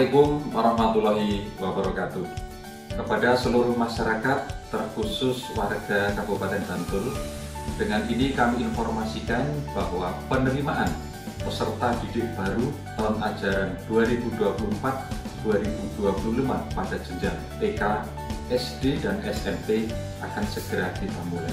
Assalamualaikum warahmatullahi wabarakatuh. Kepada seluruh masyarakat, terkhusus warga Kabupaten Bantul, dengan ini kami informasikan bahwa penerimaan peserta didik baru tahun ajaran 2024-2025 pada jenjang TK, SD, dan SMP akan segera kita mulai.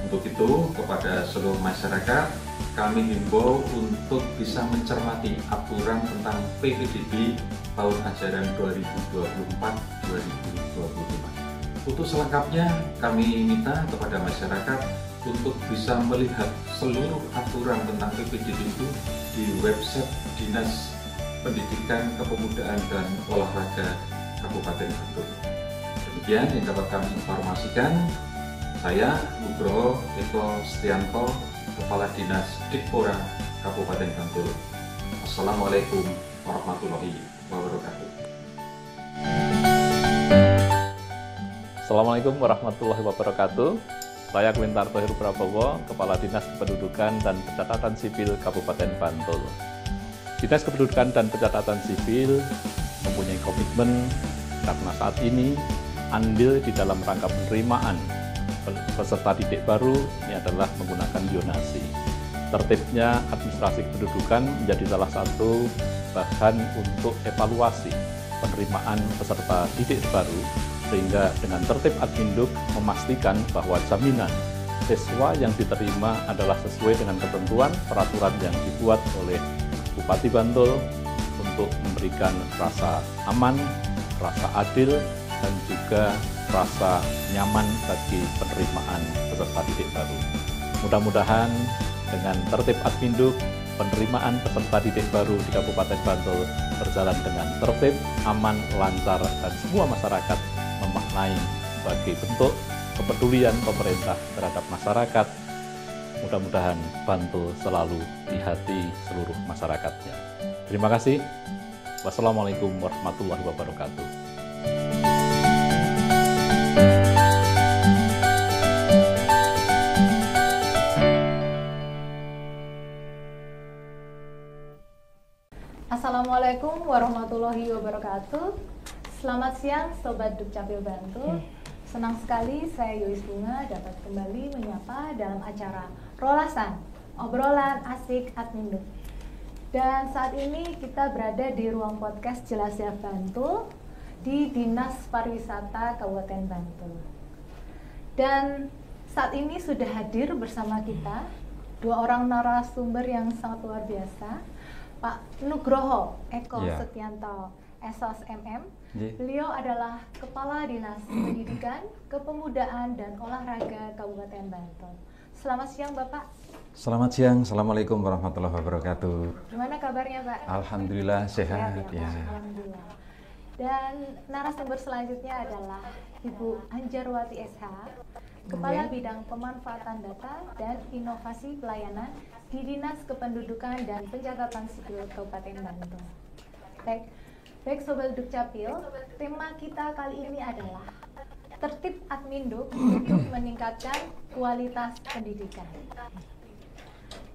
Untuk itu, kepada seluruh masyarakat, kami himbau untuk bisa mencermati aturan tentang PPDB tahun ajaran 2024-2025. Untuk selengkapnya, kami minta kepada masyarakat untuk bisa melihat seluruh aturan tentang PPDB itu di website Dinas Pendidikan, Kepemudaan, dan Olahraga Kabupaten Bantul. Demikian yang dapat kami informasikan. Saya Nugroho Eko Setianto, Kepala Dinas Dikpora Kabupaten Bantul. Assalamualaikum warahmatullahi wabarakatuh. Assalamualaikum warahmatullahi wabarakatuh. Saya Kwintarto Heru Prabowo, Kepala Dinas Kependudukan dan Pencatatan Sipil Kabupaten Bantul. Dinas Kependudukan dan Pencatatan Sipil mempunyai komitmen karena saat ini andil di dalam rangka penerimaan peserta didik baru ini adalah menggunakan zonasi. Tertibnya administrasi kependudukan menjadi salah satu bahan untuk evaluasi penerimaan peserta didik baru, sehingga dengan tertib Adminduk memastikan bahwa jaminan siswa yang diterima adalah sesuai dengan ketentuan peraturan yang dibuat oleh Bupati Bantul untuk memberikan rasa aman, rasa adil, dan juga rasa nyaman bagi penerimaan peserta didik baru. Mudah-mudahan dengan tertib Adminduk, penerimaan peserta didik baru di Kabupaten Bantul berjalan dengan tertib, aman, lancar, dan semua masyarakat memaknai sebagai bentuk kepedulian pemerintah terhadap masyarakat. Mudah-mudahan Bantul selalu di hati seluruh masyarakatnya. Terima kasih. Wassalamualaikum warahmatullahi wabarakatuh. Assalamualaikum warahmatullahi wabarakatuh. Selamat siang Sobat Dukcapil Bantul. Senang sekali saya Yois Bunga dapat kembali menyapa dalam acara Rolasan, obrolan asik Adminduk. Dan saat ini kita berada di ruang podcast Jelas Ya Bantul di Dinas Pariwisata Kabupaten Bantul. Dan saat ini sudah hadir bersama kita dua orang narasumber yang sangat luar biasa. Pak Nugroho Eko Setianto, SOS MM. Beliau adalah Kepala Dinas Pendidikan, Kepemudaan, dan Olahraga Kabupaten Bantul. Selamat siang Bapak. Selamat siang, Assalamualaikum warahmatullahi wabarakatuh. Gimana kabarnya Pak? Alhamdulillah sehat ya. Alhamdulillah. Dan narasumber selanjutnya adalah Ibu Anjarwati SH, Kepala Bidang Pemanfaatan Data dan Inovasi Pelayanan di Dinas Kependudukan dan Pencatatan Sipil Kabupaten Bantul. Baik Sobat Dukcapil, tema kita kali ini adalah tertib Adminduk untuk meningkatkan kualitas pendidikan.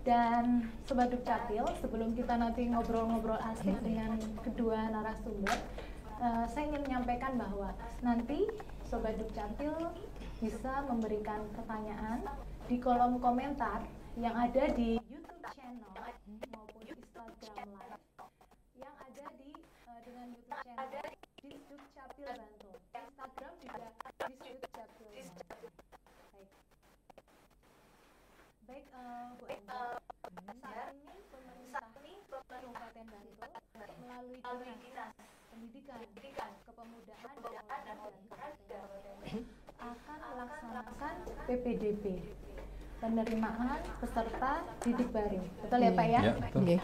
Dan Sobat Dukcapil, sebelum kita nanti ngobrol-ngobrol asik dengan kedua narasumber, saya ingin menyampaikan bahwa nanti Sobat Dukcapil bisa memberikan pertanyaan di kolom komentar yang ada di YouTube channel maupun Instagram Live yang ada di dengan YouTube channel Dukcapil Bantul. Instagram juga Dukcapil Bantul. Baik, Bu Enda, saat ini pemerintah Kabupaten Bantul melalui Dinas Pendidikan, Kepemudaan, dan Olahraga akan melaksanakan PPDB, penerimaan peserta didik baru. Betul ya Pak ya? Ya, betul.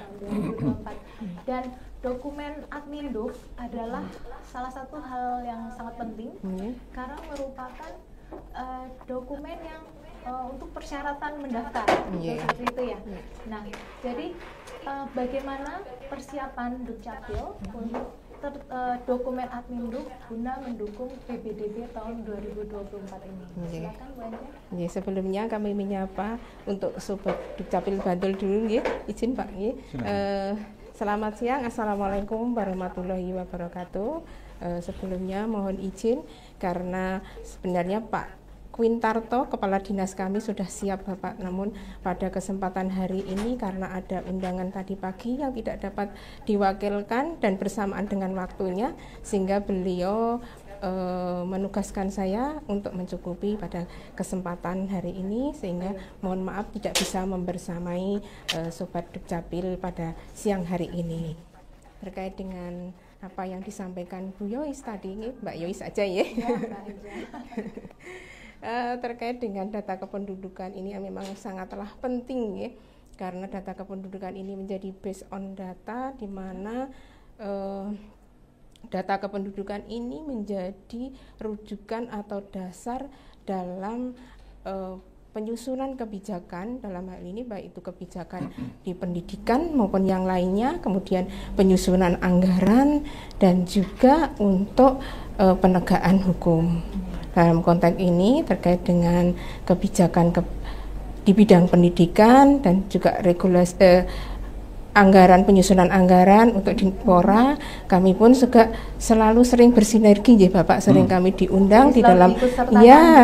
2024. Dan dokumen Adminduk adalah salah satu hal yang sangat penting karena merupakan dokumen yang untuk persyaratan mendaftar, seperti itu ya. Nah, jadi bagaimana persiapan Dukcapil untuk dokumen Adminduk guna mendukung PPDB tahun 2024 ini? Silakan Bu Anja. Sebelumnya kami menyapa untuk Sobat Dukcapil Bantul dulu, izin Pak. Selamat siang, Assalamualaikum warahmatullahi wabarakatuh. Sebelumnya mohon izin karena sebenarnya Pak Quintarto, Kepala Dinas kami sudah siap Bapak, namun pada kesempatan hari ini karena ada undangan tadi pagi yang tidak dapat diwakilkan dan bersamaan dengan waktunya, sehingga beliau menugaskan saya untuk mencukupi pada kesempatan hari ini, sehingga mohon maaf tidak bisa membersamai Sobat Dukcapil pada siang hari ini. Terkait dengan apa yang disampaikan Bu Yois tadi, Mbak Yois aja ya. Terkait dengan data kependudukan ini memang sangatlah penting ya, karena data kependudukan ini menjadi based on data, di mana data kependudukan ini menjadi rujukan atau dasar dalam penyusunan kebijakan, dalam hal ini baik itu kebijakan di pendidikan maupun yang lainnya, kemudian penyusunan anggaran dan juga untuk penegakan hukum. Dalam konteks ini terkait dengan kebijakan di bidang pendidikan dan juga regulasi anggaran, penyusunan anggaran untuk Dinpora, kami pun juga selalu sering bersinergi ya Bapak, sering kami diundang di dalam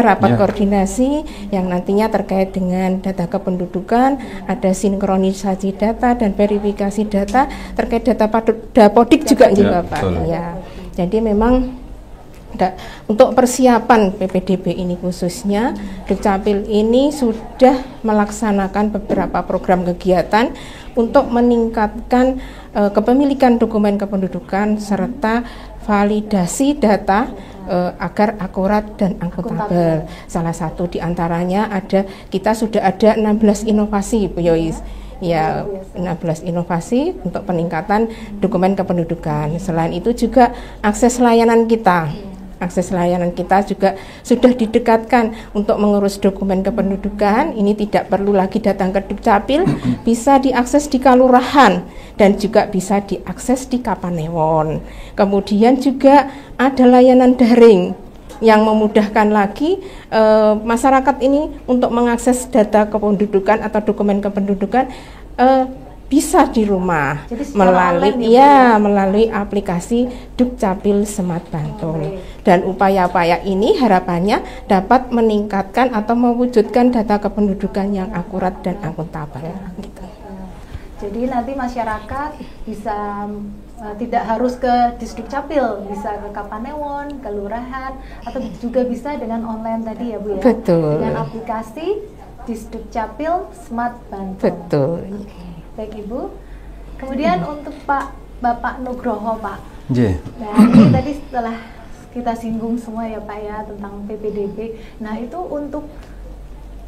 rapat koordinasi yang nantinya terkait dengan data kependudukan, ada sinkronisasi data dan verifikasi data terkait data Dapodik juga ya Bapak. Ya. Jadi memang untuk persiapan PPDB ini khususnya, Dukcapil ini sudah melaksanakan beberapa program kegiatan untuk meningkatkan kepemilikan dokumen kependudukan serta validasi data agar akurat dan akuntabel. Salah satu diantaranya kita sudah ada 16 inovasi Bu Yois. Ya, 16 inovasi untuk peningkatan dokumen kependudukan. Selain itu juga akses layanan kita. Akses layanan kita juga sudah didekatkan untuk mengurus dokumen kependudukan. Ini tidak perlu lagi datang ke Dukcapil, bisa diakses di Kalurahan dan juga bisa diakses di Kapanewon. Kemudian juga ada layanan daring yang memudahkan lagi masyarakat ini untuk mengakses data kependudukan atau dokumen kependudukan bisa di rumah melalui aplikasi Dukcapil Smart Bantul. Dan upaya-upaya ini harapannya dapat meningkatkan atau mewujudkan data kependudukan yang akurat dan akuntabel. Gitu. Jadi nanti masyarakat bisa tidak harus ke Disdukcapil, bisa ke Kapanewon, ke Lurahan, atau juga bisa dengan online tadi ya Bu ya. Betul. Dengan aplikasi Disdukcapil Smart Bantul. Betul. Baik Ibu. Kemudian untuk Bapak Nugroho Pak. Nah ini tadi setelah kita singgung semua ya Pak ya tentang PPDB. Nah itu untuk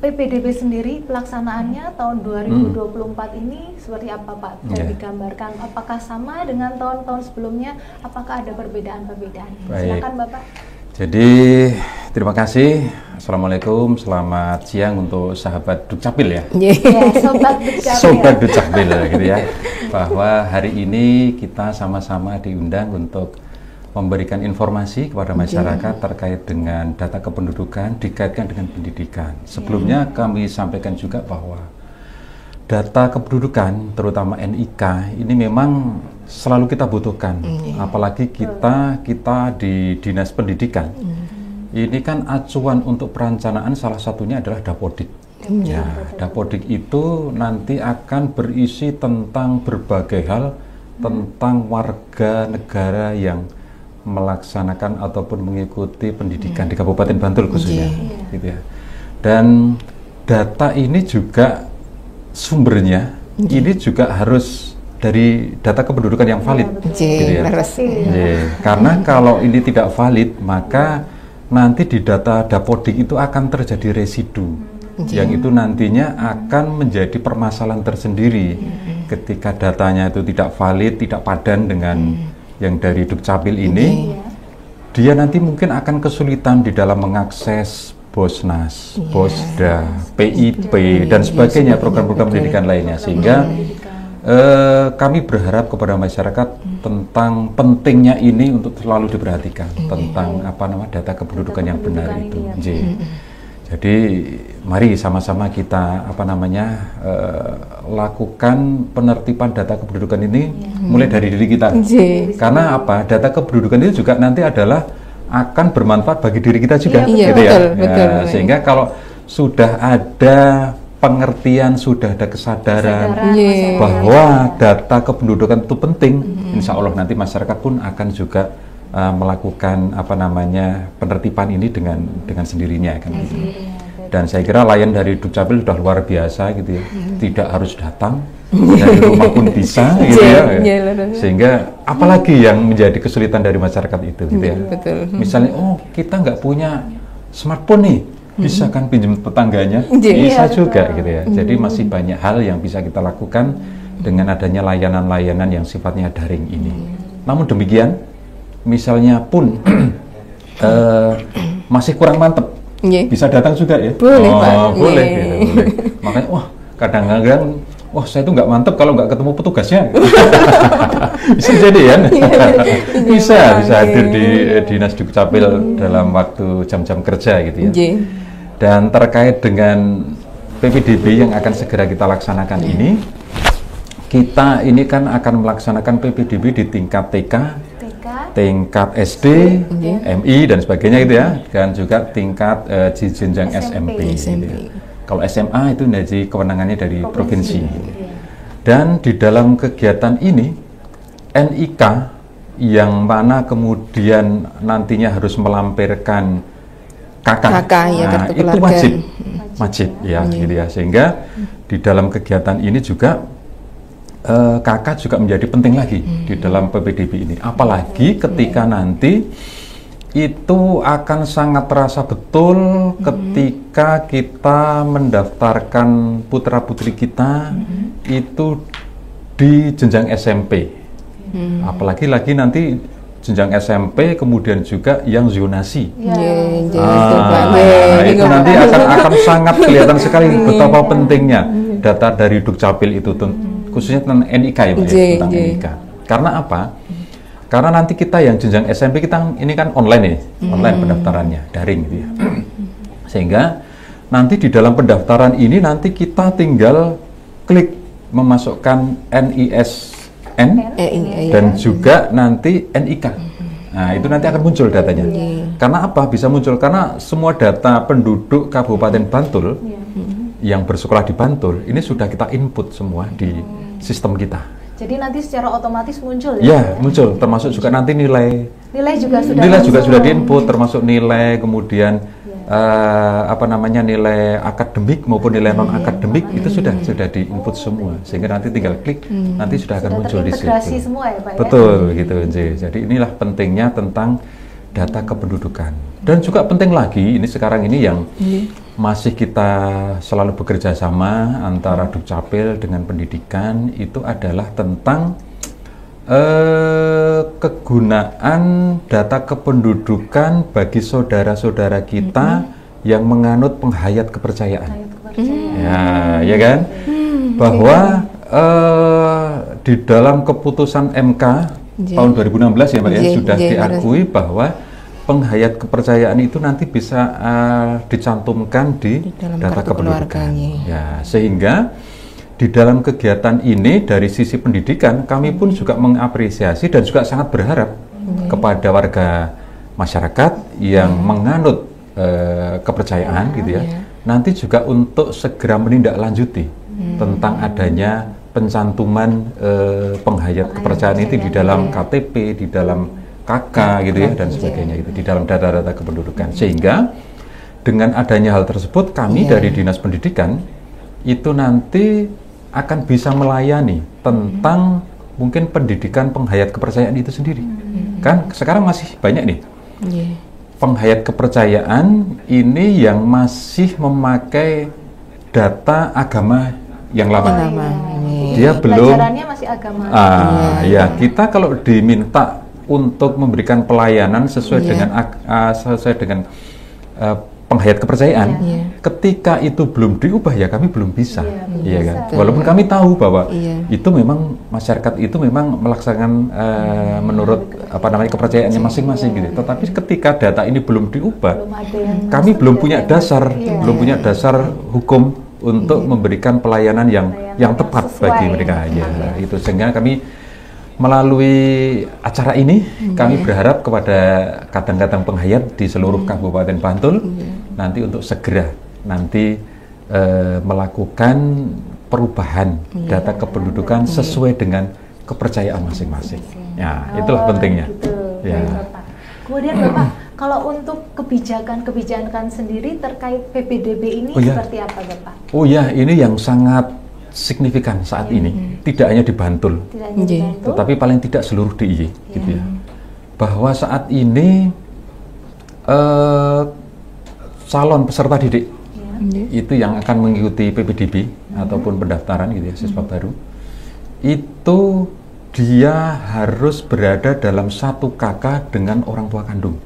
PPDB sendiri pelaksanaannya tahun 2024 ini seperti apa Pak? Bisa digambarkan apakah sama dengan tahun-tahun sebelumnya? Apakah ada perbedaan-perbedaan? Silakan Bapak. Jadi terima kasih. Assalamualaikum, selamat siang untuk sahabat Dukcapil ya. Sobat Dukcapil gitu ya. Bahwa hari ini kita sama-sama diundang untuk memberikan informasi kepada masyarakat terkait dengan data kependudukan dikaitkan dengan pendidikan. Sebelumnya kami sampaikan juga bahwa data kependudukan terutama NIK ini memang selalu kita butuhkan, apalagi kita di Dinas Pendidikan. Ini kan acuan untuk perencanaan salah satunya adalah Dapodik. Ya, Dapodik itu nanti akan berisi tentang berbagai hal tentang warga negara yang melaksanakan ataupun mengikuti pendidikan di Kabupaten Bantul khususnya, gitu ya. Dan data ini juga sumbernya ini juga harus dari data kependudukan yang valid, gitu ya. Karena kalau ini tidak valid, maka nanti di data Dapodik itu akan terjadi residu, yang itu nantinya akan menjadi permasalahan tersendiri ketika datanya itu tidak valid, tidak padan dengan yang dari Dukcapil ini, dia nanti mungkin akan kesulitan di dalam mengakses Bosnas, Bosda, PIP, dan sebagainya, program-program pendidikan lainnya. Sehingga kami berharap kepada masyarakat tentang pentingnya ini untuk selalu diperhatikan tentang data kependudukan yang benar itu. Jadi mari sama-sama kita lakukan penertiban data kependudukan ini mulai dari diri kita. Karena apa? Data kependudukan itu juga nanti adalah akan bermanfaat bagi diri kita juga, gitu ya. Betul. Sehingga kalau sudah ada pengertian, sudah ada kesadaran bahwa data kependudukan itu penting, insya Allah nanti masyarakat pun akan juga melakukan penertiban ini dengan sendirinya kan gitu. Dan saya kira layan dari Dukcapil sudah luar biasa gitu ya, tidak harus datang, dari rumah pun bisa gitu ya. Sehingga apalagi yang menjadi kesulitan dari masyarakat itu gitu ya. Misalnya, oh kita nggak punya smartphone nih, bisa kan pinjam tetangganya, bisa juga gitu ya. Jadi masih banyak hal yang bisa kita lakukan dengan adanya layanan-layanan yang sifatnya daring ini. Namun demikian, misalnya pun masih kurang mantep, bisa datang juga ya. Boleh, Pak. Boleh. Makanya kadang-kadang saya itu nggak mantep kalau nggak ketemu petugasnya. Bisa jadi ya. Bisa hadir di Dinas Dukcapil dalam waktu jam-jam kerja gitu ya. Dan terkait dengan PPDB yang akan segera kita laksanakan ini, kita ini kan akan melaksanakan PPDB di tingkat TK, tingkat SD, MI dan sebagainya gitu ya, dan juga tingkat jenjang SMP. Gitu ya. Kalau SMA itu menjadi kewenangannya dari provinsi. Dan di dalam kegiatan ini NIK yang mana kemudian nantinya harus melampirkan KK, itu wajib ya, gitu ya. Sehingga di dalam kegiatan ini juga KK juga menjadi penting lagi di dalam PPDB ini, apalagi ketika nanti itu akan sangat terasa betul ketika kita mendaftarkan putra-putri kita itu di jenjang SMP, apalagi lagi nanti jenjang SMP kemudian juga yang zonasi. Itu nanti akan sangat kelihatan sekali betapa pentingnya data dari Dukcapil itu, khususnya tentang NIK ya Pak, tentang NIK. Karena apa? Karena nanti kita yang jenjang SMP kita ini kan online ya, online pendaftarannya, daring gitu ya. Sehingga nanti di dalam pendaftaran ini nanti kita tinggal klik memasukkan NISN dan juga nanti NIK. Nah, itu nanti akan muncul datanya. Karena apa? Bisa muncul karena semua data penduduk Kabupaten Bantul yang bersekolah di Bantul ini sudah kita input semua di sistem kita. Jadi nanti secara otomatis muncul ya? Ya, muncul. Termasuk juga nanti nilai juga sudah diinput, termasuk nilai, kemudian nilai akademik maupun nilai non akademik itu sudah diinput semua, sehingga nanti tinggal klik, nanti sudah akan muncul di situ. Semua ya Pak. Betul gitu, Jadi inilah pentingnya tentang data kependudukan. Dan juga penting lagi ini sekarang ini yang masih kita selalu bekerja sama antara Dukcapil dengan pendidikan, itu adalah tentang kegunaan data kependudukan bagi saudara-saudara kita yang menganut penghayat kepercayaan. Ya kan? Bahwa di dalam keputusan MK tahun 2016 ya Pak ya, sudah diakui bahwa penghayat kepercayaan itu nanti bisa dicantumkan di data kependudukan. Ya, sehingga di dalam kegiatan ini dari sisi pendidikan kami pun juga mengapresiasi dan juga sangat berharap kepada warga masyarakat yang menganut kepercayaan gitu ya, nanti juga untuk segera menindaklanjuti tentang adanya pencantuman penghayat kepercayaan itu di dalam KTP, di dalam KK gitu ya, dan sebagainya gitu, di dalam data-data kependudukan. Sehingga dengan adanya hal tersebut kami dari Dinas Pendidikan itu nanti akan bisa melayani tentang mungkin pendidikan penghayat kepercayaan itu sendiri. Kan sekarang masih banyak nih penghayat kepercayaan ini yang masih memakai data agama yang lama. Dia belum masih agama. Ya, kita kalau diminta untuk memberikan pelayanan sesuai dengan penghayat kepercayaan. Ketika itu belum diubah ya kami belum bisa, kan? Walaupun kami tahu bahwa itu memang masyarakat itu memang melaksanakan menurut kepercayaannya masing-masing gitu. Tetapi ketika data ini belum diubah, kami belum punya dasar, hukum untuk memberikan pelayanan yang tepat bagi mereka. Itu sehingga kami melalui acara ini kami berharap kepada kadang-kadang penghayat di seluruh Kabupaten Bantul nanti untuk segera melakukan perubahan data kependudukan sesuai dengan kepercayaan masing-masing. Ya, itulah pentingnya. Gitu. Ya. Kemudian Bapak, kalau untuk kebijakan sendiri terkait PPDB ini seperti apa Bapak? Oh ya, ini yang sangat signifikan saat ini, tidak hanya di Bantul, tetapi paling tidak seluruh DIY, gitu ya. Bahwa saat ini calon peserta didik itu yang akan mengikuti PPDB ataupun pendaftaran gitu ya, siswa baru, itu dia harus berada dalam satu KK dengan orang tua kandung.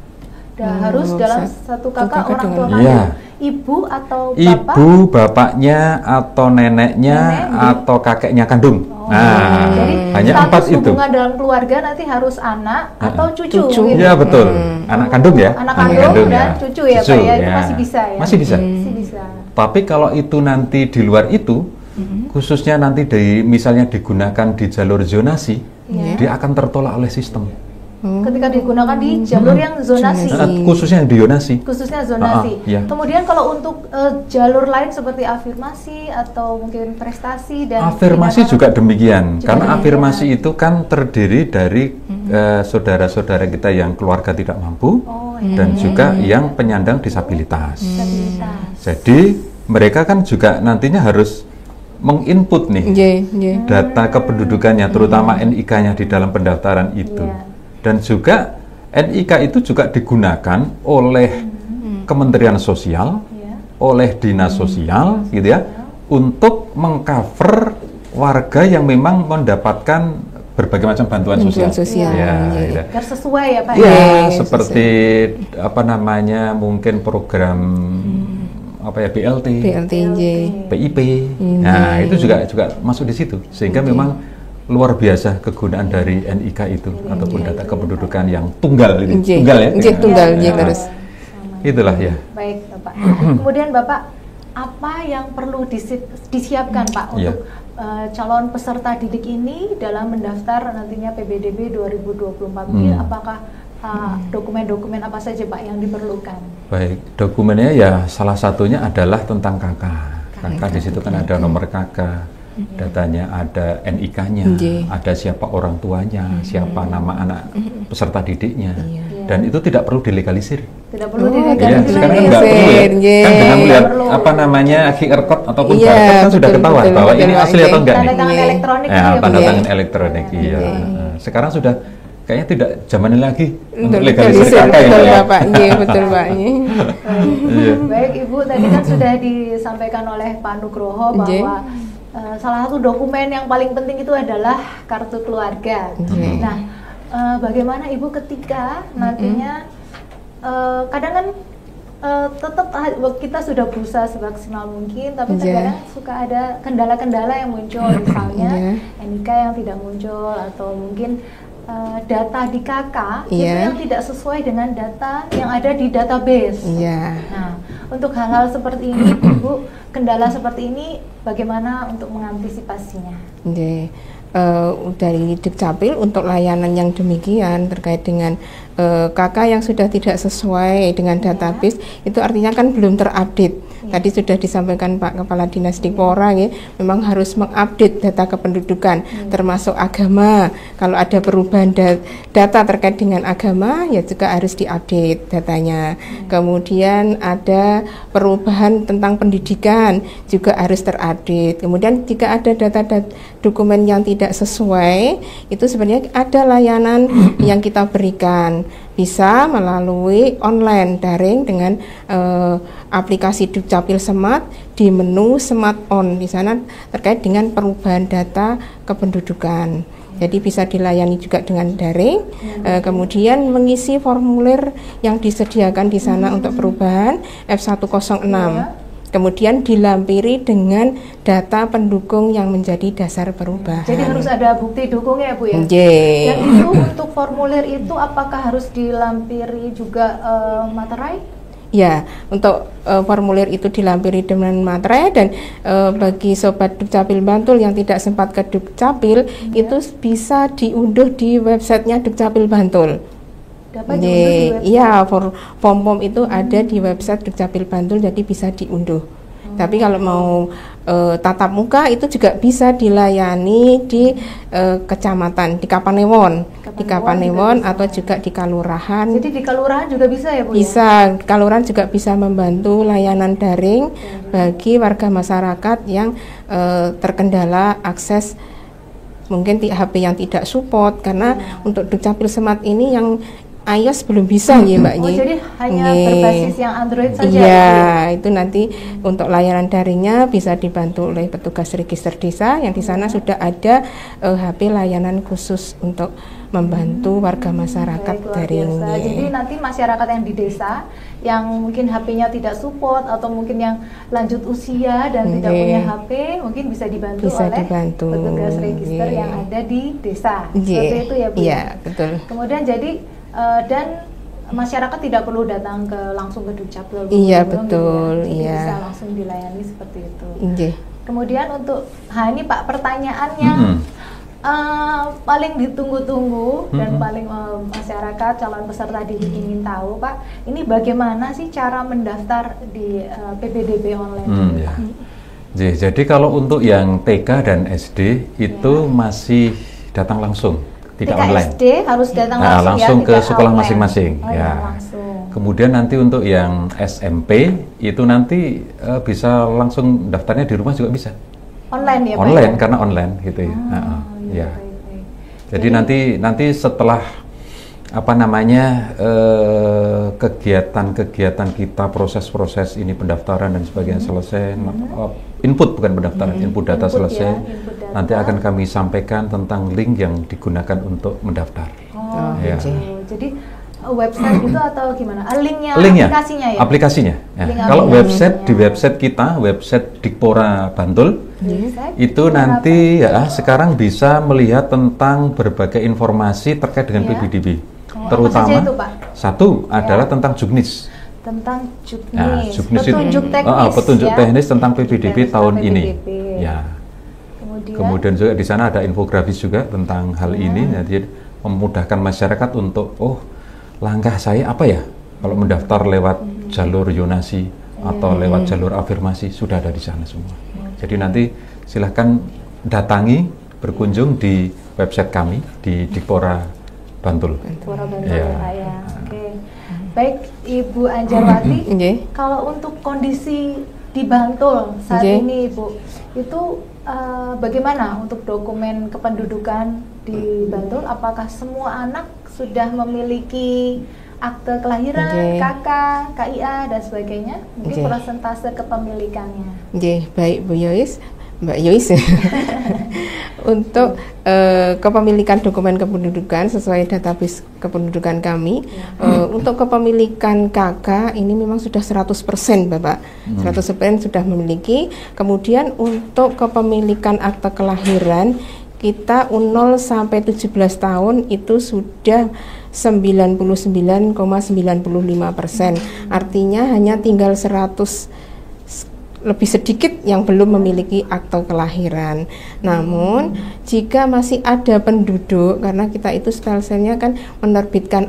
Harus dalam satu kakak orang tua kandung. Ibu atau bapak? Ibu, bapaknya, atau neneknya, atau kakeknya kandung. Jadi hanya 4 itu. Hubungan dalam keluarga nanti harus anak atau cucu. Gitu. Iya betul. Anak kandung ya. Anak kandung dan cucu ya Pak ya. Itu masih bisa ya. Masih bisa. Tapi kalau itu nanti di luar itu, khususnya nanti misalnya digunakan di jalur zonasi, dia akan tertolak oleh sistem. Ketika digunakan di jalur yang zonasi, khususnya yang di zonasi. Kemudian kalau untuk jalur lain seperti afirmasi atau mungkin prestasi dan afirmasi juga demikian, karena afirmasi itu kan terdiri dari saudara-saudara kita yang keluarga tidak mampu dan juga yang penyandang disabilitas. Jadi mereka kan juga nantinya harus menginput nih data kependudukannya, terutama NIK-nya di dalam pendaftaran itu. Dan juga NIK itu juga digunakan oleh Kementerian Sosial, oleh Dinas Sosial, gitu ya, untuk mengcover warga yang memang mendapatkan berbagai macam bantuan sosial. Biar sesuai ya Pak. Seperti mungkin program BLT, PIP. Nah, itu juga masuk di situ. Sehingga memang luar biasa kegunaan dari NIK itu ataupun data kependudukan yang tunggal ini. Tunggal terus. Itulah ya. Baik, Bapak. Kemudian Bapak, apa yang perlu disiapkan Pak untuk calon peserta didik ini dalam mendaftar nantinya PPDB 2024 ini? Apakah dokumen-dokumen apa saja Pak yang diperlukan? Baik, dokumennya ya salah satunya adalah tentang KK. KK di situ kan ada nomor KK. Datanya ada NIK-nya, ada siapa orang tuanya, siapa nama anak peserta didiknya, dan itu tidak perlu dilegalisir. Tidak perlu dilegalisir. Sekarang kan nggak perlu ya. Kan dengan melihat QR code ataupun barcode kan sudah ketahuan bahwa ini asli atau enggak nih. Tanda tangan elektronik. Tanda tangan elektronik. Sekarang sudah kayaknya tidak zamannya lagi untuk legalisir KK ya. Betul Pak. Baik Ibu, tadi kan sudah disampaikan oleh Pak Nugroho bahwa salah satu dokumen yang paling penting itu adalah kartu keluarga. Nah, bagaimana Ibu ketika nantinya kadang kan tetap kita sudah berusaha semaksimal mungkin, tapi terkadang suka ada kendala-kendala yang muncul, misalnya NIK yang tidak muncul atau mungkin data di KK itu yang tidak sesuai dengan data yang ada di database. Nah, untuk hal-hal seperti ini, Ibu, kendala seperti ini bagaimana untuk mengantisipasinya? Dari Dukcapil untuk layanan yang demikian terkait dengan KK yang sudah tidak sesuai dengan database, itu artinya kan belum terupdate. Tadi sudah disampaikan Pak Kepala Dinas Dikpora, memang harus mengupdate data kependudukan, termasuk agama. Kalau ada perubahan data terkait dengan agama, ya juga harus diupdate datanya. Kemudian ada perubahan tentang pendidikan, juga harus terupdate. Kemudian jika ada data dokumen yang tidak sesuai, itu sebenarnya ada layanan yang kita berikan. Bisa melalui online daring dengan aplikasi Dukcapil Smart di menu Smart On. Di sana terkait dengan perubahan data kependudukan. Jadi bisa dilayani juga dengan daring. Kemudian mengisi formulir yang disediakan di sana untuk perubahan F106. Kemudian dilampiri dengan data pendukung yang menjadi dasar perubahan. Jadi harus ada bukti dukungnya ya Bu ya? Dan itu untuk formulir itu apakah harus dilampiri juga materai? Ya, untuk formulir itu dilampiri dengan materai dan bagi Sobat Dukcapil Bantul yang tidak sempat ke Dukcapil itu bisa diunduh di websitenya Dukcapil Bantul. Iya, form itu ada di website Dukcapil Bantul, jadi bisa diunduh. Tapi kalau mau tatap muka itu juga bisa dilayani di kecamatan, di Kapanewon atau juga di Kalurahan. Jadi di Kalurahan juga bisa ya Bu? Bisa, Kalurahan juga bisa membantu layanan daring bagi warga masyarakat yang terkendala akses mungkin HP yang tidak support, karena untuk Dukcapil Smart ini yang iOS belum bisa ya Mbak. Jadi hanya berbasis yang Android saja? Iya, itu nanti untuk layanan daringnya bisa dibantu oleh petugas register desa yang di sana sudah ada HP layanan khusus untuk membantu warga masyarakat daringnya. Jadi nanti masyarakat yang di desa yang mungkin HP-nya tidak support atau mungkin yang lanjut usia dan tidak punya HP mungkin bisa dibantu oleh petugas register yang ada di desa. Seperti itu ya Bu? Iya, betul. Kemudian jadi dan masyarakat tidak perlu datang langsung ke Dukcapil. Iya betul. Jadi iya. bisa langsung dilayani seperti itu. Iya. Kemudian untuk, ini Pak pertanyaannya paling ditunggu-tunggu dan paling masyarakat calon peserta didik ingin tahu Pak, ini bagaimana sih cara mendaftar di PPDB online? Jadi kalau untuk yang TK dan SD itu masih datang langsung. Tidak online. SD harus datang langsung ke sekolah masing-masing. Langsung. Kemudian nanti untuk yang SMP itu nanti bisa langsung daftarnya di rumah juga bisa. Online ya Pak? Online karena online gitu ya. Jadi nanti setelah kegiatan kita proses ini pendaftaran dan sebagainya selesai, input data selesai. Nanti akan kami sampaikan tentang link yang digunakan untuk mendaftar. Jadi website itu atau gimana? Linknya aplikasinya ya? Aplikasinya. Kalau di website kita, website Dikpora Bantul, itu nanti sekarang bisa melihat tentang berbagai informasi terkait dengan PPDB. Terutama satu adalah tentang Juknis. Tentang Juknis. Juknis petunjuk teknis tentang PPDB tahun ini. Kemudian juga di sana ada infografis juga tentang hal ini, jadi memudahkan masyarakat untuk langkah saya apa ya kalau mendaftar lewat jalur Yonasi atau lewat jalur afirmasi, sudah ada di sana semua. Jadi nanti silahkan datangi, berkunjung di website kami di Dikpora Bantul. Baik Ibu Anjarwati, kalau untuk kondisi di Bantul saat ini Ibu, itu bagaimana untuk dokumen kependudukan di Bantul? Apakah semua anak sudah memiliki akte kelahiran, KK, KIA dan sebagainya? Mungkin persentase kepemilikannya. Baik Bu Yois, Mbak Yois. Untuk kepemilikan dokumen kependudukan sesuai database kependudukan kami, untuk kepemilikan KK ini memang sudah 100% Bapak, 100% sudah memiliki. Kemudian untuk kepemilikan akte kelahiran kita 0 sampai 17 tahun itu sudah 99,95%. Artinya hanya tinggal 100 lebih sedikit yang belum memiliki akte kelahiran. Namun jika masih ada penduduk, karena kita itu stylenya kan menerbitkan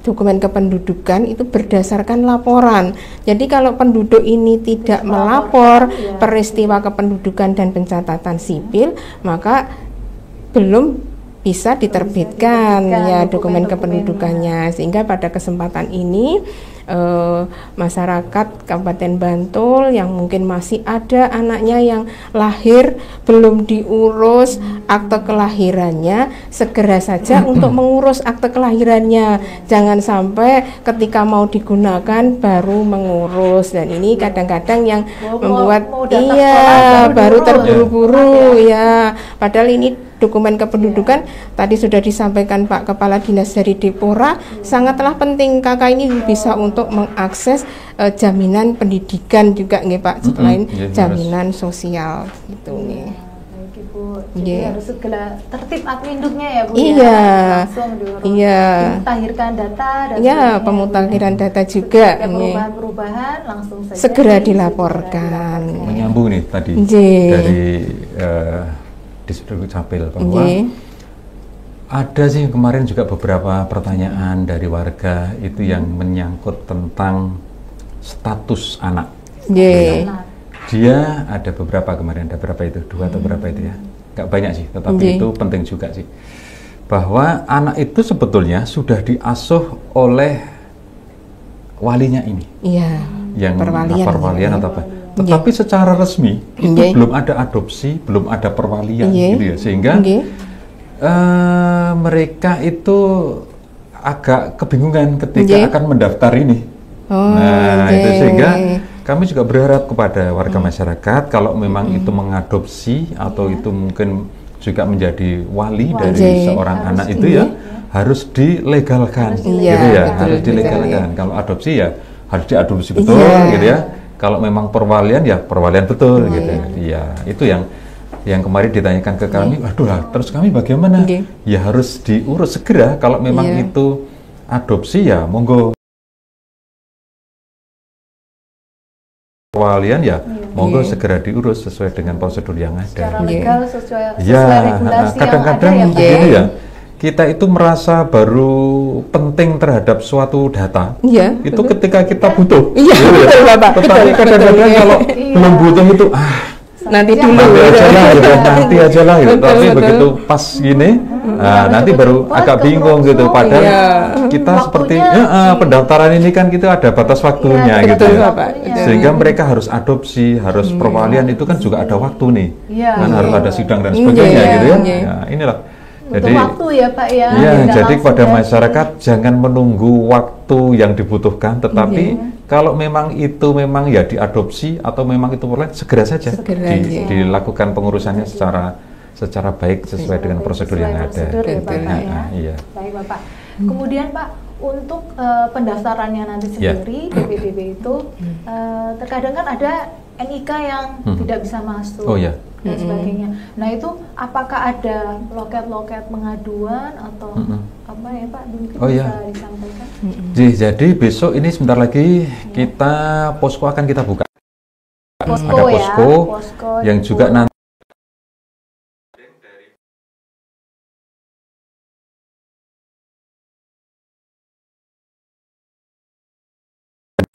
dokumen kependudukan itu berdasarkan laporan. Jadi kalau penduduk ini tidak melapor peristiwa kependudukan dan pencatatan sipil, maka belum bisa diterbitkan dokumen kependudukannya. Sehingga pada kesempatan ini masyarakat Kabupaten Bantul yang mungkin masih ada anaknya yang lahir belum diurus akte kelahirannya, segera saja untuk mengurus akte kelahirannya. Jangan sampai ketika mau digunakan baru mengurus, dan ini kadang-kadang yang membuat baru terburu-buru padahal ini dokumen kependudukan. Tadi sudah disampaikan Pak Kepala Dinas dari Depora, sangatlah penting KK ini bisa untuk mengakses jaminan pendidikan juga nih Pak, selain jaminan sosial gitu nih. Jadi harus segera tertib adminduknya ya Bu iya. ya. Langsung dimutakhirkan data dan pemutakhiran data juga. Perubahan-perubahan langsung saja segera dilaporkan. Menyambung nih tadi dari Dishub Dukcapil bahwa ada sih kemarin juga beberapa pertanyaan dari warga itu yang menyangkut tentang status anak. Dia ada beberapa kemarin, ada berapa itu? 2 atau berapa itu ya? Gak banyak sih, tetapi itu penting juga sih. Bahwa anak itu sebetulnya sudah diasuh oleh walinya ini. Iya. Yang perwalian atau apa. Tetapi secara resmi itu belum ada adopsi, belum ada perwalian gitu ya. Sehingga mereka itu agak kebingungan ketika akan mendaftar ini. Itu sehingga kami juga berharap kepada warga masyarakat kalau memang itu mengadopsi atau itu mungkin juga menjadi wali dari seorang anak itu ya harus dilegalkan, gitu ya, harus dilegalkan. Kalau adopsi ya harus diadopsi betul, gitu ya. Kalau memang perwalian ya perwalian betul, gitu ya. Itu yang kemarin ditanyakan ke kami, waduh lah, terus kami bagaimana? Ya harus diurus segera. Kalau memang itu adopsi ya monggo. Perwalian ya monggo segera diurus sesuai dengan prosedur yang ada. Secara legal sesuai regulasi kadang-kadang yang ada begini ya. Kita itu merasa baru penting terhadap suatu data. Itu ketika kita butuh. Betul, Bapak. Tetapi kadang-kadang kalau belum butuh itu nanti dulu nanti aja lah gitu. Tapi begitu pas gini nanti baru agak bingung gitu. Padahal kita seperti pendaftaran ini kan kita ada batas waktunya gitu ya. Sehingga mereka harus adopsi, harus perwalian itu kan juga ada waktu nih. Kan harus ada sidang dan sebagainya gitu ya. Ya inilah. Jadi waktu ya Pak ya. Jadi kepada masyarakat jangan menunggu waktu yang dibutuhkan, tetapi kalau memang itu memang ya diadopsi atau memang itu perlu segera saja dilakukan pengurusannya secara baik sesuai dengan prosedur yang ada. Baik Bapak. Kemudian Pak, untuk pendaftarannya nanti sendiri PPDB itu terkadang kan ada NIK yang tidak bisa masuk dan sebagainya. Nah itu apakah ada loket-loket pengaduan atau apa ya Pak? Mungkin bisa disampaikan. Jadi besok ini sebentar lagi kita posko akan kita buka. Ada posko yang juga nanti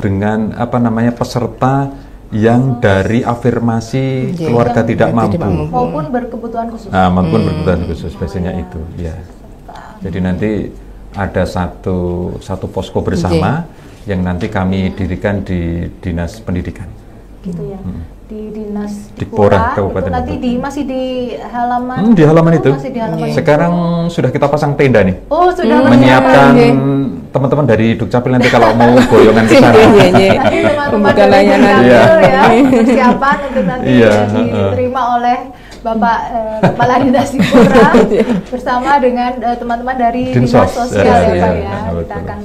dengan peserta yang dari afirmasi keluarga tidak mampu maupun berkebutuhan khusus. Maupun berkebutuhan khusus biasanya itu ya. Jadi nanti ada satu posko bersama yang nanti kami dirikan di Dinas Pendidikan. Gitu ya. Di Dinas Depora Kabupaten nanti masih di halaman di halaman itu. Masih di halaman sekarang sudah kita pasang tenda nih. Sudah menyiapkan teman-man dari Dukcapil nanti kalau mau goyongan ke sana. Teman-teman layanan persiapan untuk nanti diterima oleh Bapak Kepala Dinas Depora bersama dengan teman-teman dari Dinas Sosial ya Pak ya. Kita akan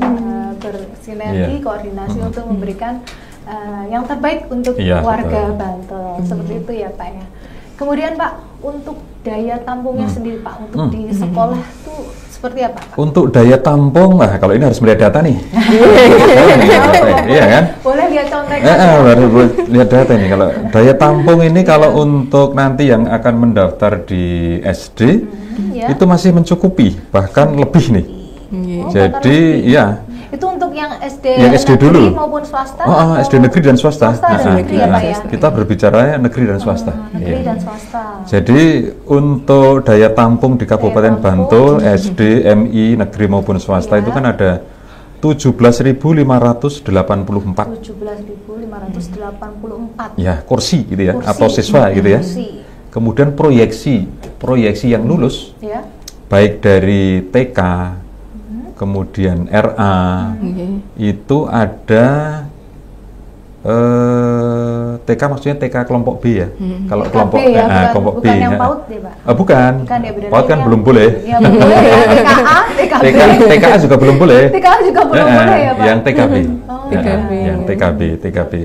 bersinergi koordinasi untuk memberikan yang terbaik untuk warga Bantul. Seperti itu ya Pak ya. Kemudian Pak, untuk daya tampungnya sendiri Pak, untuk di sekolah tuh seperti apa Pak? Untuk daya tampung, kalau ini harus melihat data nih. Iya kan? Boleh lihat contekan. Boleh lihat data ini. Kalau daya tampung ini kalau untuk nanti yang akan mendaftar di SD itu masih mencukupi, bahkan lebih nih. Jadi ya. Itu untuk yang SD negeri dulu maupun swasta? SD negeri dan swasta. Negeri ya, Pak, ya? Kita berbicara negeri dan swasta. Negeri dan swasta. Jadi untuk daya tampung di Kabupaten Bantul, SD, MI, negeri maupun swasta itu kan ada 17.584. 17.584. Ya, kursi gitu ya, atau siswa gitu ya. Kemudian proyeksi yang lulus, baik dari TK, kemudian RA itu ada TK maksudnya TK kelompok B ya. Kalau TKB kelompok ya, kelompok B. bukan yang PAUD ya, Pak? Bukan. Bukan ya, benar PAUD kan yang- belum boleh. Ya, belum boleh ya. TKA, TKB. TKA juga belum boleh. TKA juga belum boleh ya, Pak? Yang TKB. Oh, TKB. Yang TKB. Oke.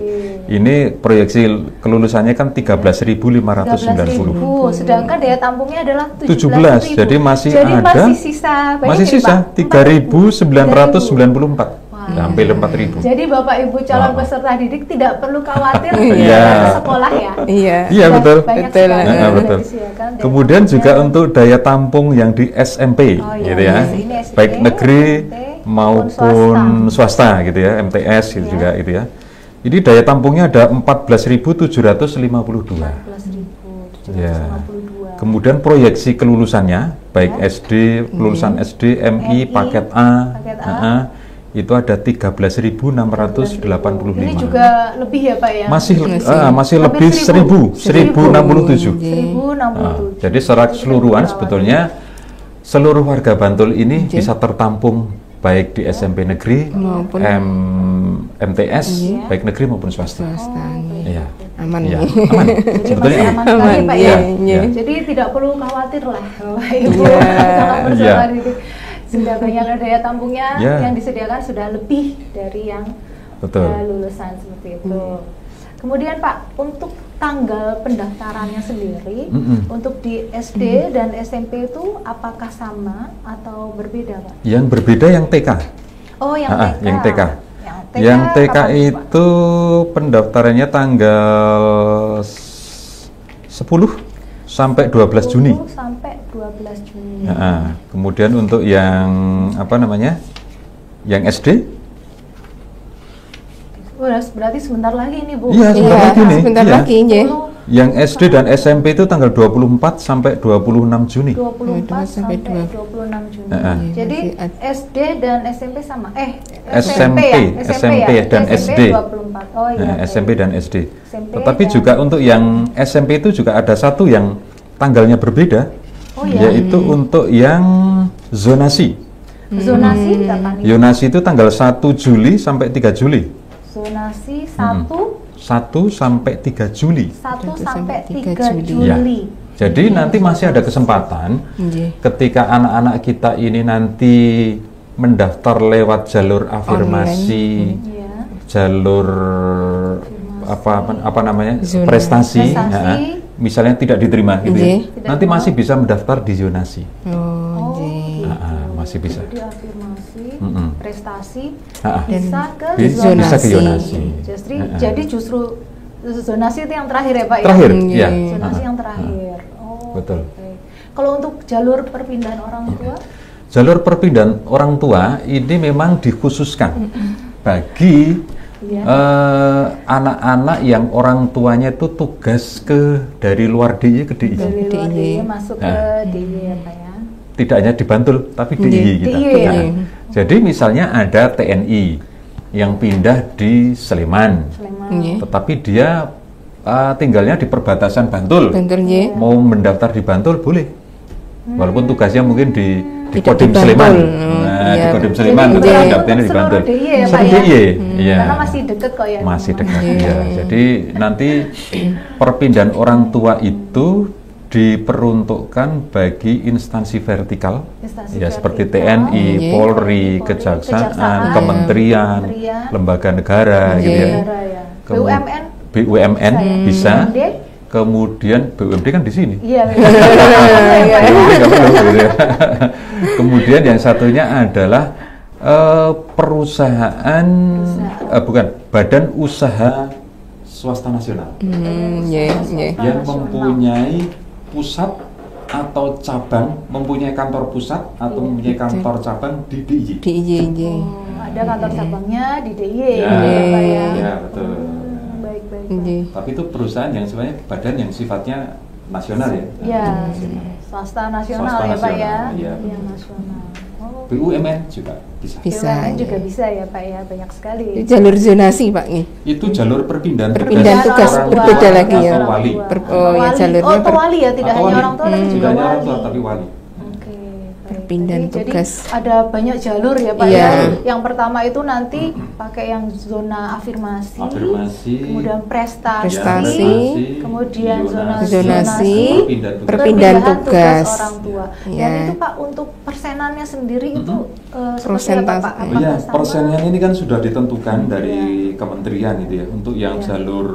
Ini proyeksi kelulusannya kan 13.590. 13.000, sedangkan daya tampungnya adalah 17, jadi masih ada. masih sisa banyak Masih nih, sisa Pak? 3.994. Wah. Ya, hampir 4.000. Jadi Bapak Ibu calon Oh. peserta didik tidak perlu khawatir Iya. ke sekolah ya. Iya. Iya, Sudah betul. banyak Betul. sekali Nah, yang betul. disediakan daya Kemudian juga tampungnya. untuk daya tampung yang di SMP, Oh, iya, gitu ya, ini SD, baik negeri SMP, maupun swasta, gitu ya, MTS gitu Iya. juga, gitu ya. Jadi daya tampungnya ada 14.752. 14.752. Ya. Kemudian proyeksi kelulusannya, baik Ya. SD, kelulusan SD, MI, paket A, paket A. itu ada 13.685. Ini juga lebih ya Pak ya? Masih Masih. lebih Hampir 1067. 1067. Jadi secara keseluruhan sebetulnya seluruh warga Bantul ini bisa tertampung baik di SMP negeri Maupun MTS, baik negeri maupun swasta. swasta. Iya. Aman Iya, nih. aman. Jadi Sebetulnya masih aman. aman sekali Aman, Pak iya, ya? iya. Jadi tidak perlu khawatir lah Bapak Ibu Iya. calon peserta Iya. didik. Sudah banyak daya tampungnya Iya. yang disediakan sudah lebih dari yang Betul. lulusan seperti itu. Kemudian Pak, untuk tanggal pendaftarannya sendiri untuk di SD dan SMP itu apakah sama atau berbeda Pak? Yang berbeda yang TK. Oh, yang Ah, TK. yang TK. Yang Yang TK kapan, Pak? itu pendaftarannya tanggal 10 sampai 12 Juni. 10 sampai 12 Juni. Kemudian untuk yang apa namanya? Yang SD? Berarti sebentar lagi nih Bu. Iya, sebentar Iya, lagi nih. sebentar Iya. lagi ya. Yang SD dan SMP itu tanggal 24 sampai 26 Juni. 24 sampai 26 26 Juni. Heeh. Jadi Masih ada. SD dan SMP sama. SMP dan SD. 24. Oh iya. SMP dan SD. SMP Tetapi dan- juga untuk yang SMP itu juga ada satu yang tanggalnya berbeda, Oh iya. yaitu untuk yang zonasi. Zonasi kapan nih? Zonasi itu tanggal 1 Juli sampai 3 Juli. Zonasi 1 1 sampai 3 Juli. sampai 3 Juli. Ya. Juli. Jadi nanti masih ada kesempatan Iya. ketika anak-anak kita ini nanti mendaftar lewat jalur afirmasi, Iya. jalur apa namanya Zonasi. prestasi, Prestasi. ya, misalnya tidak diterima gitu ya, Iya. nanti masih bisa mendaftar di zonasi. Oh, iya. Masih bisa. Jadi afirmasi, Mm-mm. prestasi Ah, ah. bisa ke Bisa zonasi. ke zonasi. Jadi justru zonasi itu yang terakhir ya Pak ya? Terakhir, Iya. ya. Zonasi Ah, yang ah. terakhir. Oh, Betul. oke. Kalau untuk jalur perpindahan orang tua, Jalur perpindahan orang tua ini memang dikhususkan bagi Iya. anak-anak yang orang tuanya itu tugas dari luar DIY ke DIY. dari luar DIY. DIY masuk ke Nah. DIY ya Pak ya? Tidak hanya di Bantul, tapi DIY Iya. kita. DIY. Nah, jadi misalnya ada TNI yang pindah di Sleman, Sleman. Iya. tetapi dia tinggalnya di perbatasan Bantul. Bantul ya. Mau mendaftar di Bantul boleh, walaupun tugasnya mungkin di Tidak Kodim di Bantul. Sleman. Oh, Nah, iya. di Kodim Jadi Sleman, itu tetapi untuk daftarnya di seluruh Bantul. DIY ya Pak Seluruh ya? DIY, iya. Karena masih deket kok ya. Masih memang. dekat, Iya. ya. Jadi nanti perpindahan orang tua itu diperuntukkan bagi instansi vertikal, Instansi ya seperti vertikal. TNI, Iya. Polri, Kejaksaan, Kejaksaan, Kementerian, Kementerian, lembaga negara, Iya. gitu ya. Negara ya. Kemu- BUMN BUMN bisa, BUMD? kemudian BUMD kan di sini. Iya. BUMD nggak perlu, gitu ya. Kemudian yang satunya adalah perusahaan, bukan, badan usaha swasta nasional Iya, iya. yang mempunyai pusat atau cabang, mempunyai kantor pusat atau mempunyai kantor cabang di DIY. Di iya. Ada kantor cabangnya di DIY Ya, ya Pak ya. ya, betul. Baik, baik. Iya. Tapi itu perusahaan yang sebenarnya badan yang sifatnya nasional ya. Ya, swasta nasional Swasta ya Pak ya. nasional, iya. Yang nasional. Oh, BUMN juga bisa. Bisa, BUMN juga iya. bisa ya Pak ya, banyak sekali. Jalur zonasi Pak nih. Itu jalur perpindahan Perpindahan tugas, orang tua berbeda lagi ya. atau wali. Oh, ya, jalurnya atau wali ya, tidak Atau hanya wali. orang tua tapi juga Tidak hanya wali. orang tua tapi wali. Oke, baik. perpindahan tugas. Jadi ada banyak jalur ya Pak Iya. ya. Yang pertama itu nanti pakai yang zona afirmasi, kemudian prestasi, kemudian zonasi, perpindahan tugas orang tua. Ya. Dan itu Pak untuk persenannya sendiri itu seperti apa Pak? Oh ya, Apakah sama? persennya ini kan sudah ditentukan dari kementerian itu ya. Untuk yang jalur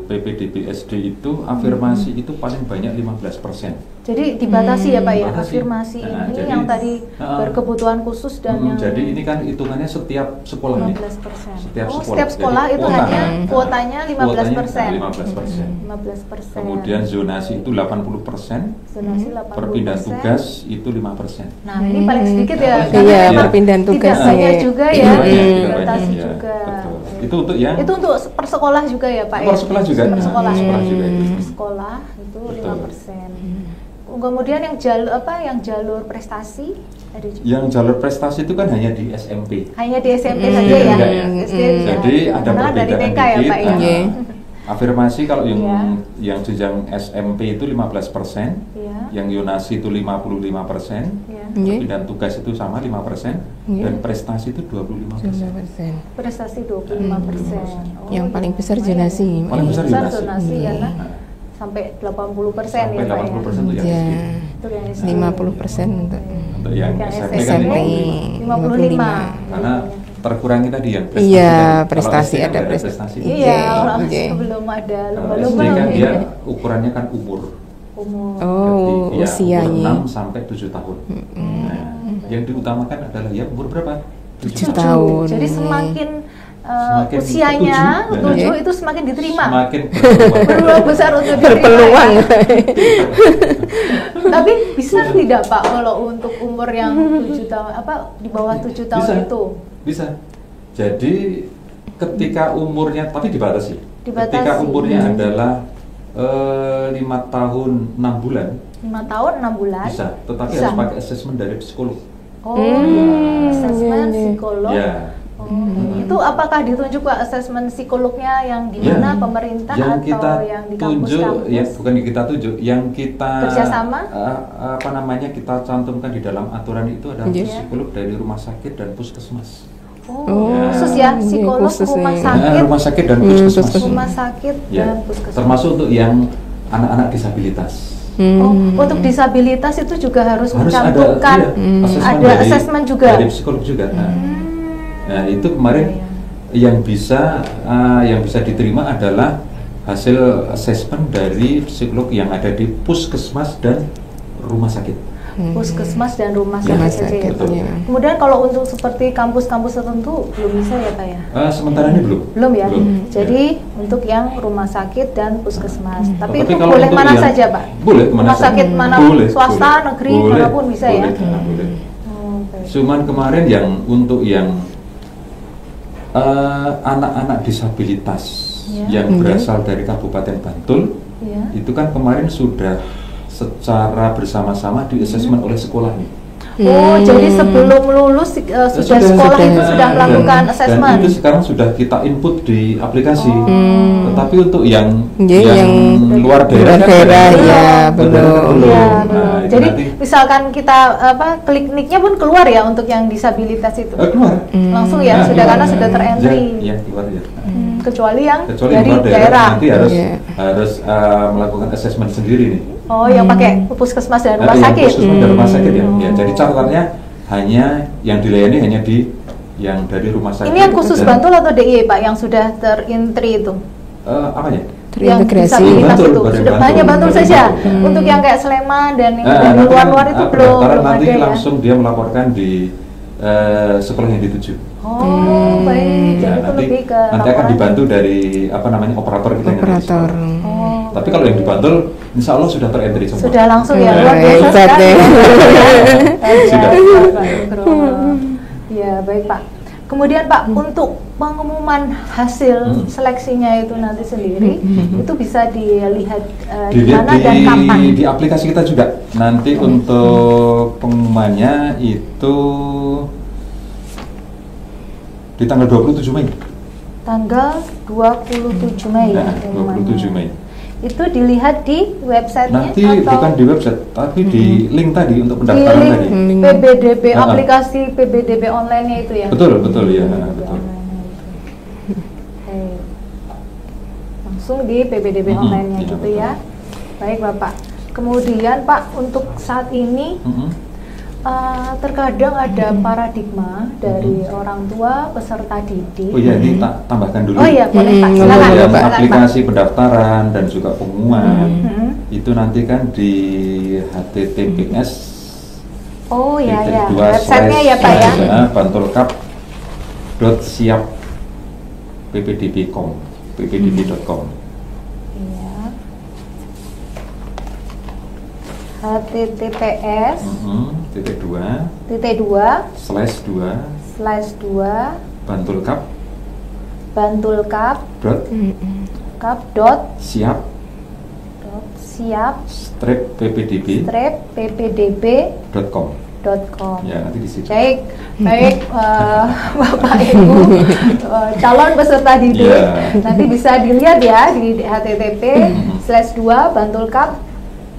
PPDB SD itu afirmasi itu paling banyak 15%. Jadi dibatasi ya Pak ya, Dibatasi. afirmasi Nah, ini jadi, yang tadi berkebutuhan khusus dan yang jadi ini kan hitungannya setiap sekolah nih. 15%. Setiap sekolah. Setiap sekolah Jadi itu kuota. hanya kuotanya 15%. 15%. Kemudian zonasi itu 80%. Zonasi 80%. Perpindahan tugas itu 5%. Nah, ini paling sedikit ya. Iya, karena memang perpindahan tugas tidak banyak ya. juga Tidak ya, banyak, dibatasi ya, juga. betul. Itu untuk yang Itu untuk per sekolah juga ya Pak per sekolah juga. Per sekolah ya. Sekolah juga itu. Per sekolah itu Betul. 5%. Kemudian yang jalur yang jalur prestasi ada juga. Yang jalur prestasi itu kan hanya di SMP. Hanya di SMP saja ya. Enggak ya. SD Jadi ada Karena dari perbedaan TK ya dikit. Pak ya. Iya. Afirmasi kalau Iya. yang jenjang SMP itu 15%, Iya. yang Yonasi itu 55%, Iya. Iya. perpindahan tugas itu sama 5%, Iya. dan prestasi itu 25%. 15%. Prestasi 25%. Oh, Yang paling iya, besar lumayan. zonasi. Paling besar zonasi. zonasi karena Nah, sampai 80% sampai ya Pak 80% ya. untuk yang Ya. SD. Itu yang SD. 50% untuk Untuk yang Yang SMP kan SMP. 55. Karena terkurangi tadi yang prestasi. Iya, tadi. Kalau prestasi SD kan ada nggak prestasi. Iya, Iya, orang iya. sebelum ada Kalau lomba-lomba SD kan ya. dia ukurannya kan umur. umur. Oh, Jadi, ya, usianya. umur 6 sampai 7 tahun. Nah, yang diutamakan adalah ya umur berapa? 7 tahun. Jadi semakin Semakin usianya ketujuh, 7 itu semakin diterima. Semakin berpeluang. Berpeluang besar untuk diterima. Berpeluang. Tapi bisa tidak Pak kalau untuk umur yang 7 tahun di bawah 7 tahun Bisa. itu? Bisa. Jadi ketika umurnya tapi dibatasi. Dibatasi. Ketika umurnya adalah 5 tahun 6 bulan 5 tahun 6 bulan. bisa, tetapi Bisa. harus pakai asesmen dari psikolog. Oh, asesmen psikolog. Ya. Oh, itu apakah ditunjuk Pak asesmen psikolognya yang di Ya. mana pemerintah Yang atau kita yang di tunjuk, kampus-kampus? ya bukan yang kita tunjuk, yang kita Kerjasama? apa namanya kita cantumkan di dalam aturan itu adalah Yes. psikolog dari rumah sakit dan puskesmas. Oh, Ya. khusus ya psikolog Khusus rumah ya. sakit, Rumah sakit dan puskesmas. rumah sakit Ya, dan puskesmas. termasuk untuk yang anak-anak disabilitas. Oh, untuk disabilitas itu juga harus mencantumkan asesmen ada dari- asesmen juga. dari psikolog juga. Nah, itu kemarin yang bisa diterima adalah hasil asesmen dari psikolog yang ada di puskesmas dan rumah sakit. Puskesmas dan rumah Rumah sakit saja ya, sakit, Pak. ya. Kemudian kalau untuk seperti kampus-kampus tertentu belum bisa ya Pak ya? Sementara ini belum. Belum ya. Belum. Jadi untuk yang rumah sakit dan puskesmas. Tapi Tetapi itu kalau boleh untuk mana yang- saja Pak? Boleh mana Rumah saja. sakit mana Boleh, swasta, boleh. negeri, Boleh, manapun bisa ya? boleh. Oh, baik. Cuman kemarin yang untuk yang anak-anak disabilitas Ya. yang berasal dari Kabupaten Bantul Ya. itu kan kemarin sudah secara bersama-sama di asesmen oleh sekolah nih. Oh, jadi sebelum lulus sudah sekolah itu sudah melakukan dan asesmen. itu sekarang sudah kita input di aplikasi. Tetapi untuk yang Iya, yang luar daerah, luar daerah, ya, belum. Iya, Nah, belum. itu Jadi nanti, misalkan kita klik nicknya pun keluar ya untuk yang disabilitas itu. keluar. Langsung ya, Nah, sudah keluar. karena sudah terentry. Ya, keluar ya. Kecuali yang Kecuali dari luar daerah. nanti harus Iya. melakukan asesmen sendiri nih. Oh, yang pakai puskesmas dan rumah Yang sakit. puskesmas dan rumah sakit ya. Ya, jadi catatannya hanya yang dilayani hanya di yang dari rumah sakit. Ini yang khusus dan, Bantul atau DIY Pak yang sudah terintri itu? apanya? Yang Terintegrasi. disabilitas Bantul, itu badan sudah Bantul. hanya Bantul Badan saja. Bantul. Untuk yang kayak Sleman dan yang dari nanti luar-luar kan, itu belum pendaftaran nanti ada ya. langsung dia melaporkan di sekolah yang dituju. Oh, baik. Jadi Ya, itu lebih ke nanti akan laporan. dibantu dari operator kita yang ada di Operator. sekolah. Oh, Tapi kalau yang di Bantul, insya Allah sudah terentry semua. sudah langsung ya, Hmm, luar biasa hebat sekali. ya. Sudah. Sudah. Ya, baik Pak. Kemudian Pak, untuk pengumuman hasil seleksinya itu nanti sendiri, itu bisa dilihat di Dilihat mana dan kapan? di aplikasi kita juga. Nanti untuk pengumumannya itu di tanggal 27 Mei. Tanggal 27 Mei. Nah, pengumumannya. 27 Mei. itu dilihat di websitenya Nanti atau bukan di website, tapi di link tadi untuk di pendaftaran link tadi. PBDB, aplikasi PBDB online-nya itu ya? Betul, betul ya, betul. Oke. Langsung di PBDB online-nya iya, gitu betul. ya. Baik Bapak. Kemudian Pak, untuk saat ini terkadang ada paradigma dari orang tua peserta didik. Oh iya, ini tak tambahkan dulu. Oh iya, boleh Pak. Untuk Silakan. yang Silakan, Pak. aplikasi pendaftaran dan juga pengumuman itu nanti kan di https Oh iya ya, titik dua websitenya ya Pak ya. bantulkap.siap ppdb.com ppdb.com. Iya. https titik dua bantulkap siap ppdb.com. Ya, nanti di situ. Baik, Bapak Ibu calon peserta didik, nanti bisa dilihat ya di http://bantulkap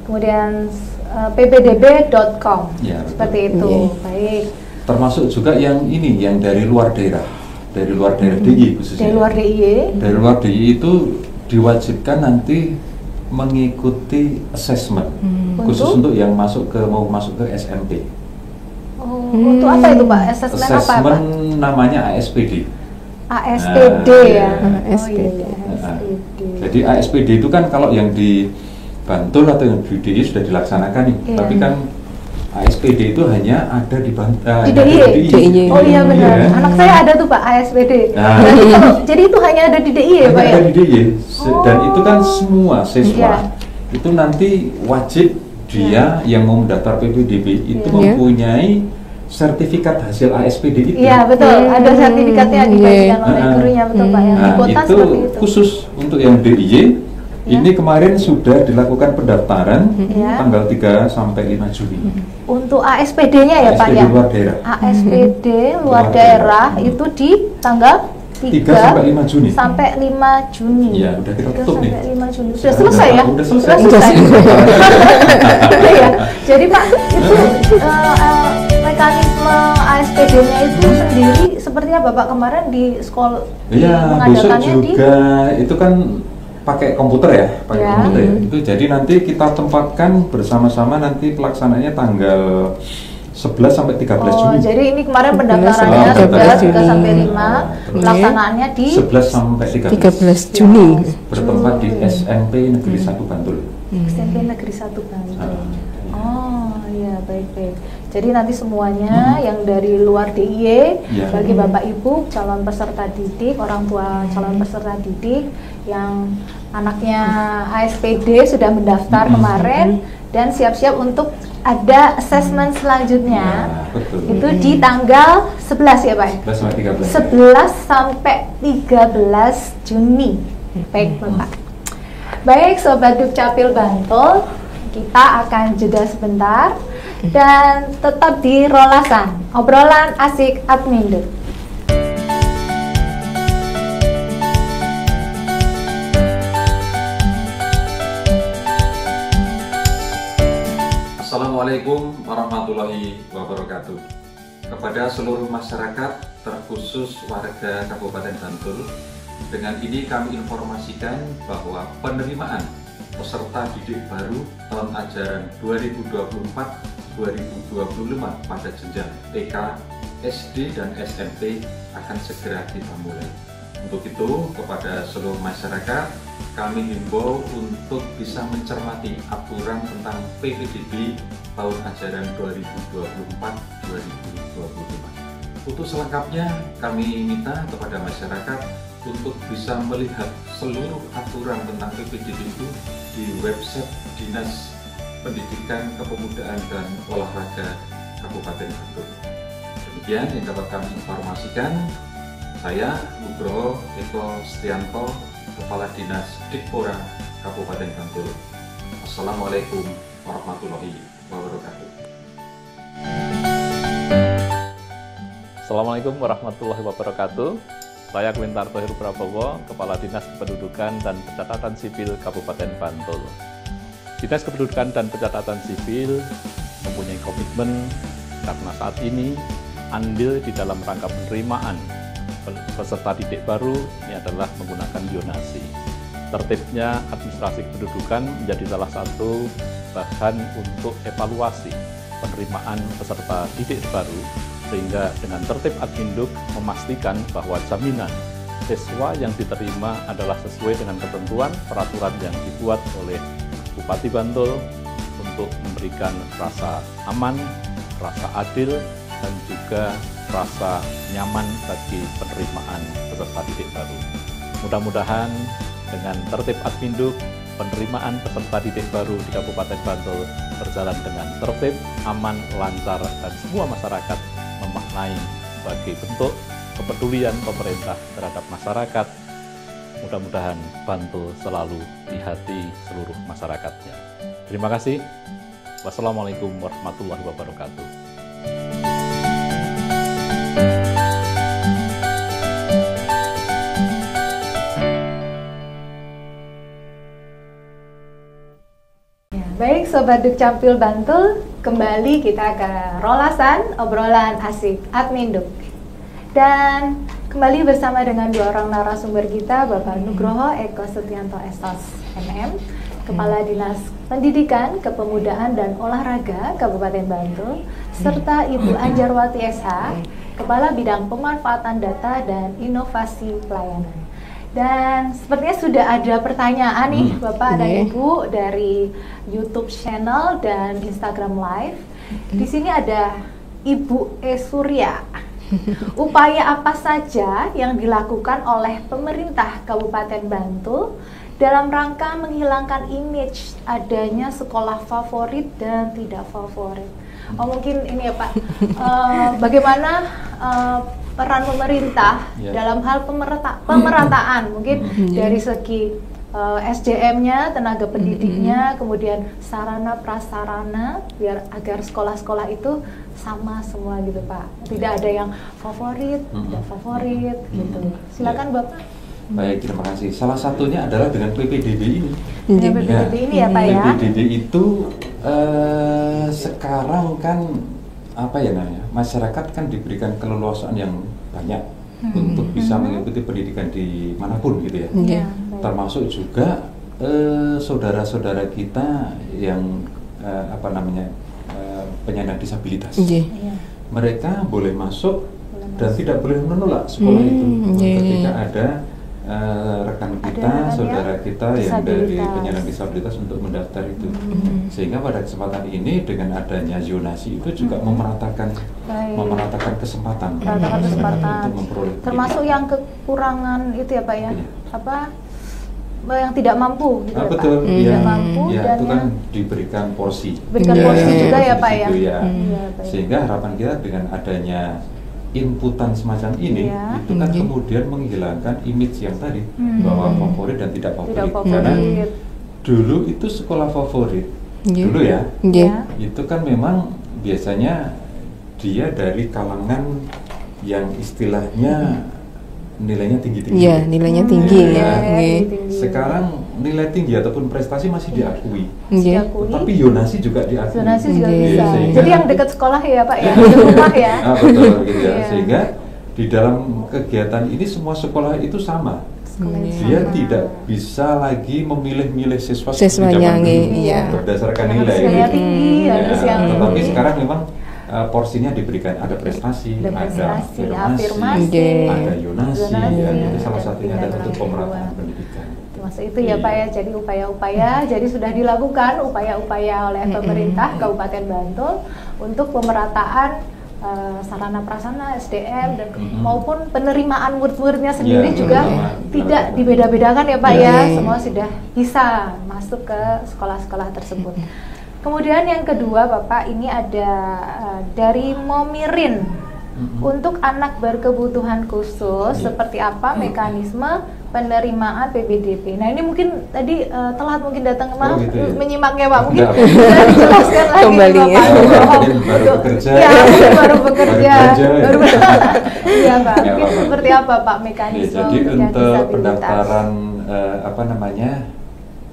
kemudian ppdb.com. Ya, seperti itu. Baik. Termasuk juga yang ini, yang dari luar daerah, DIY khususnya. Dari luar DIY. Dari luar DIY itu diwajibkan nanti mengikuti assessment khusus untuk yang mau masuk ke SMP. Untuk apa itu Pak? Assessment apa Pak? Namanya ASPD. ASPD ya. ASPD. Jadi ASPD itu kan kalau yang di Bantul atau yang di DIY sudah dilaksanakan nih, tapi kan ASPD itu hanya ada di DIY. Oh iya benar. Anak saya ada tuh Pak ASPD. Jadi itu hanya ada di DIY ya Pak ya? Ada di DIY. Dan itu kan semua siswa itu nanti wajib dia yang mau mendaftar PPDB itu mempunyai sertifikat hasil ASPD itu. Iya betul. Ada sertifikatnya dibagikan oleh gurunya, betul Pak ya. Nah itu khusus untuk yang DIY. Ini kemarin sudah dilakukan pendaftaran tanggal 3 sampai 5 Juni. Untuk ASPD-nya ya Pak ya? ASPD luar daerah. ASPD luar daerah itu di tanggal 3 sampai 5 Juni. Sampai 5 Juni. Iya, udah kita tutup nih. Sampai 5 Juni. Sudah selesai ya? Sudah selesai. Ya. Jadi Pak, itu mekanisme ASPD-nya itu sendiri seperti apa Pak kemarin di sekolah? Iya, besok juga itu kan pakai komputer ya, komputer ya. Itu jadi nanti kita tempatkan bersama-sama, nanti pelaksananya tanggal 11 sampai 13 Juni. Jadi ini kemarin pendaftarannya 11 sampai 5, pelaksanaannya di 11 sampai 13 Juni. Bertempat di SMP Negeri 1 Bantul. SMP Negeri 1 Bantul. Oh iya, baik-baik. Jadi nanti semuanya yang dari luar DIY, bagi Bapak Ibu calon peserta didik, orang tua calon peserta didik yang anaknya ASPD sudah mendaftar kemarin dan siap-siap untuk ada assessment selanjutnya. Itu di tanggal 11 ya Pak? 11 sampai 13 Juni. Baik Bapak. Baik Sobat Dukcapil Bantul, kita akan jeda sebentar dan tetap di Rolasan, obrolan asik Adminduk. Assalamualaikum warahmatullahi wabarakatuh. Kepada seluruh masyarakat, terkhusus warga Kabupaten Bantul, dengan ini kami informasikan bahwa penerimaan peserta didik baru tahun ajaran 2024-2025 pada jenjang TK, SD, dan SMP akan segera kita mulai. Untuk itu, kepada seluruh masyarakat, kami himbau untuk bisa mencermati aturan tentang PPDB tahun ajaran 2024-2025. Untuk selengkapnya, kami minta kepada masyarakat untuk bisa melihat seluruh aturan tentang PPDB itu di website Dinas Pendidikan, Kepemudaan, dan Olahraga Kabupaten Bantul. Demikian yang dapat kami informasikan. Saya Nugroho Eko Setianto, Kepala Dinas Dikpora Kabupaten Bantul. Assalamualaikum warahmatullahi wabarakatuh. Assalamualaikum warahmatullahi wabarakatuh. Saya Wintarto Heru Prabowo, Kepala Dinas Kependudukan dan Pencatatan Sipil Kabupaten Bantul. Dinas Kependudukan dan Pencatatan Sipil mempunyai komitmen karena saat ini andil di dalam rangka penerimaan peserta didik baru ini adalah menggunakan zonasi. Tertibnya administrasi kependudukan menjadi salah satu bahan untuk evaluasi penerimaan peserta didik baru, sehingga dengan tertib Adminduk memastikan bahwa jaminan siswa yang diterima adalah sesuai dengan ketentuan peraturan yang dibuat oleh Bupati Bantul untuk memberikan rasa aman, rasa adil, dan juga rasa nyaman bagi penerimaan peserta didik baru. Mudah-mudahan dengan tertib Adminduk, penerimaan peserta didik baru di Kabupaten Bantul berjalan dengan tertib, aman, lancar, dan semua masyarakat memaknai sebagai bentuk kepedulian pemerintah terhadap masyarakat. Mudah-mudahan Bantul selalu di hati seluruh masyarakatnya. Terima kasih. Wassalamualaikum warahmatullahi wabarakatuh. Baik Sobat Dukcapil Bantul, kembali kita ke rolasan obrolan asik Adminduk. Dan kembali bersama dengan dua orang narasumber kita, Bapak Nugroho Eko Setianto SOS MM, Kepala Dinas Pendidikan, Kepemudaan dan Olahraga Kabupaten Bantul, serta Ibu Anjarwati SH, Kepala Bidang Pemanfaatan Data dan Inovasi Pelayanan. Dan sepertinya sudah ada pertanyaan nih Bapak dan Ibu dari YouTube channel dan Instagram Live. Di sini ada Ibu Surya. Upaya apa saja yang dilakukan oleh pemerintah Kabupaten Bantul dalam rangka menghilangkan image adanya sekolah favorit dan tidak favorit? Oh, mungkin ini ya Pak, bagaimana peran pemerintah dalam hal pemerataan mungkin dari segi SDM-nya, tenaga pendidiknya, kemudian sarana prasarana biar agar sekolah-sekolah itu sama semua gitu Pak. Tidak ada yang favorit, tidak favorit gitu. Silakan Bapak. Baik, terima kasih. Salah satunya adalah dengan PPDB ini. PPDB ini ya Pak ya. PPDB itu sekarang kan apa ya namanya, masyarakat kan diberikan keleluasaan yang banyak untuk bisa mengikuti pendidikan di manapun gitu ya. Termasuk juga saudara-saudara kita yang apa namanya penyandang disabilitas. Mereka boleh masuk dan tidak boleh menolak sekolah itu ketika ada rekan kita, saudara kita yang dari penyandang disabilitas untuk mendaftar itu. Sehingga pada kesempatan ini dengan adanya zonasi itu juga memeratakan kesempatan untuk memperoleh. Termasuk yang kekurangan itu ya Pak ya, apa yang tidak mampu gitu ya, betul, Pak? Tidak mampu ya, dan itu kan diberikan porsi. Berikan porsi juga ya Pak ya. Sehingga harapan kita dengan adanya inputan semacam ini itu kan kemudian menghilangkan image yang tadi bahwa favorit dan tidak favorit. Karena dulu itu sekolah favorit dulu ya, itu kan memang biasanya dia dari kalangan yang istilahnya nilainya tinggi-tinggi. Iya, nilainya tinggi ya. Sekarang nilai tinggi ataupun prestasi masih diakui. Diakui. Tapi zonasi juga diakui. Zonasi juga bisa. Sehingga, jadi yang dekat sekolah ya Pak ya, di rumah ya. Betul gitu ya. Sehingga di dalam kegiatan ini semua sekolah itu sama. Dia tidak bisa lagi memilih-milih siswanya berdasarkan nilai. Tinggi, tetapi sekarang memang porsinya diberikan, ada prestasi, ada afirmasi, ada zonasi, itu salah satunya adalah untuk pemerataan pendidikan. Termasuk itu ya Pak ya, jadi upaya-upaya, jadi sudah dilakukan upaya-upaya oleh pemerintah Kabupaten Bantul untuk pemerataan sarana prasarana SDM dan maupun penerimaan murid-muridnya sendiri juga tidak dibeda-bedakan ya Pak ya, semua sudah bisa masuk ke sekolah-sekolah tersebut. Kemudian yang kedua Bapak, ini ada dari Momirin. Untuk anak berkebutuhan khusus, seperti apa mekanisme penerimaan PPDB. Nah ini mungkin tadi telat mungkin datang gitu ya? menyimaknya Pak, mungkin Enggak, bisa dijelaskan lagi Kembali Bapak Nugroho. baru bekerja. Ya, baru bekerja. Iya Pak, Ya, mungkin Pak. seperti apa Pak Ya, mekanisme jadi yang untuk disabilitas? pendaftaran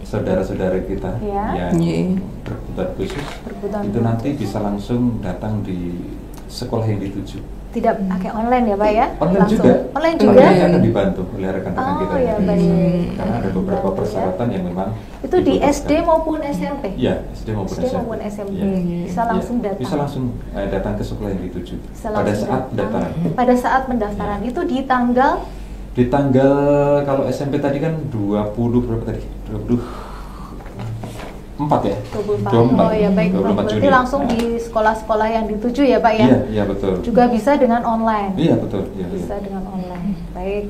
saudara-saudara kita Ya. yang Iya. berkebutuhan khusus Berkebutuhan itu nanti bisa langsung datang di sekolah yang dituju. Tidak pakai online ya Pak ya? Online Langsung. juga. Online Tapi juga. nanti akan dibantu oleh rekan-rekan Oh kita. ya baik. Karena ada beberapa Dibantu, ya. persyaratan yang memang Itu di dibutuhkan. SD maupun SMP? Iya, SD maupun SD SMP. maupun SMP. Iya. Bisa langsung Iya, datang. Bisa langsung datang ke sekolah yang dituju Bisa pada langsung saat datang. pendaftaran. Pada saat pendaftaran itu di tanggal Di tanggal kalau SMP tadi kan 20 berapa tadi? 24 ya? 24. 24. Oh ya baik. 24 Berarti Juni. langsung di sekolah-sekolah yang dituju ya Pak ya? Iya, iya betul. Juga bisa dengan online. Iya betul. Iya, Bisa iya. dengan online. Baik.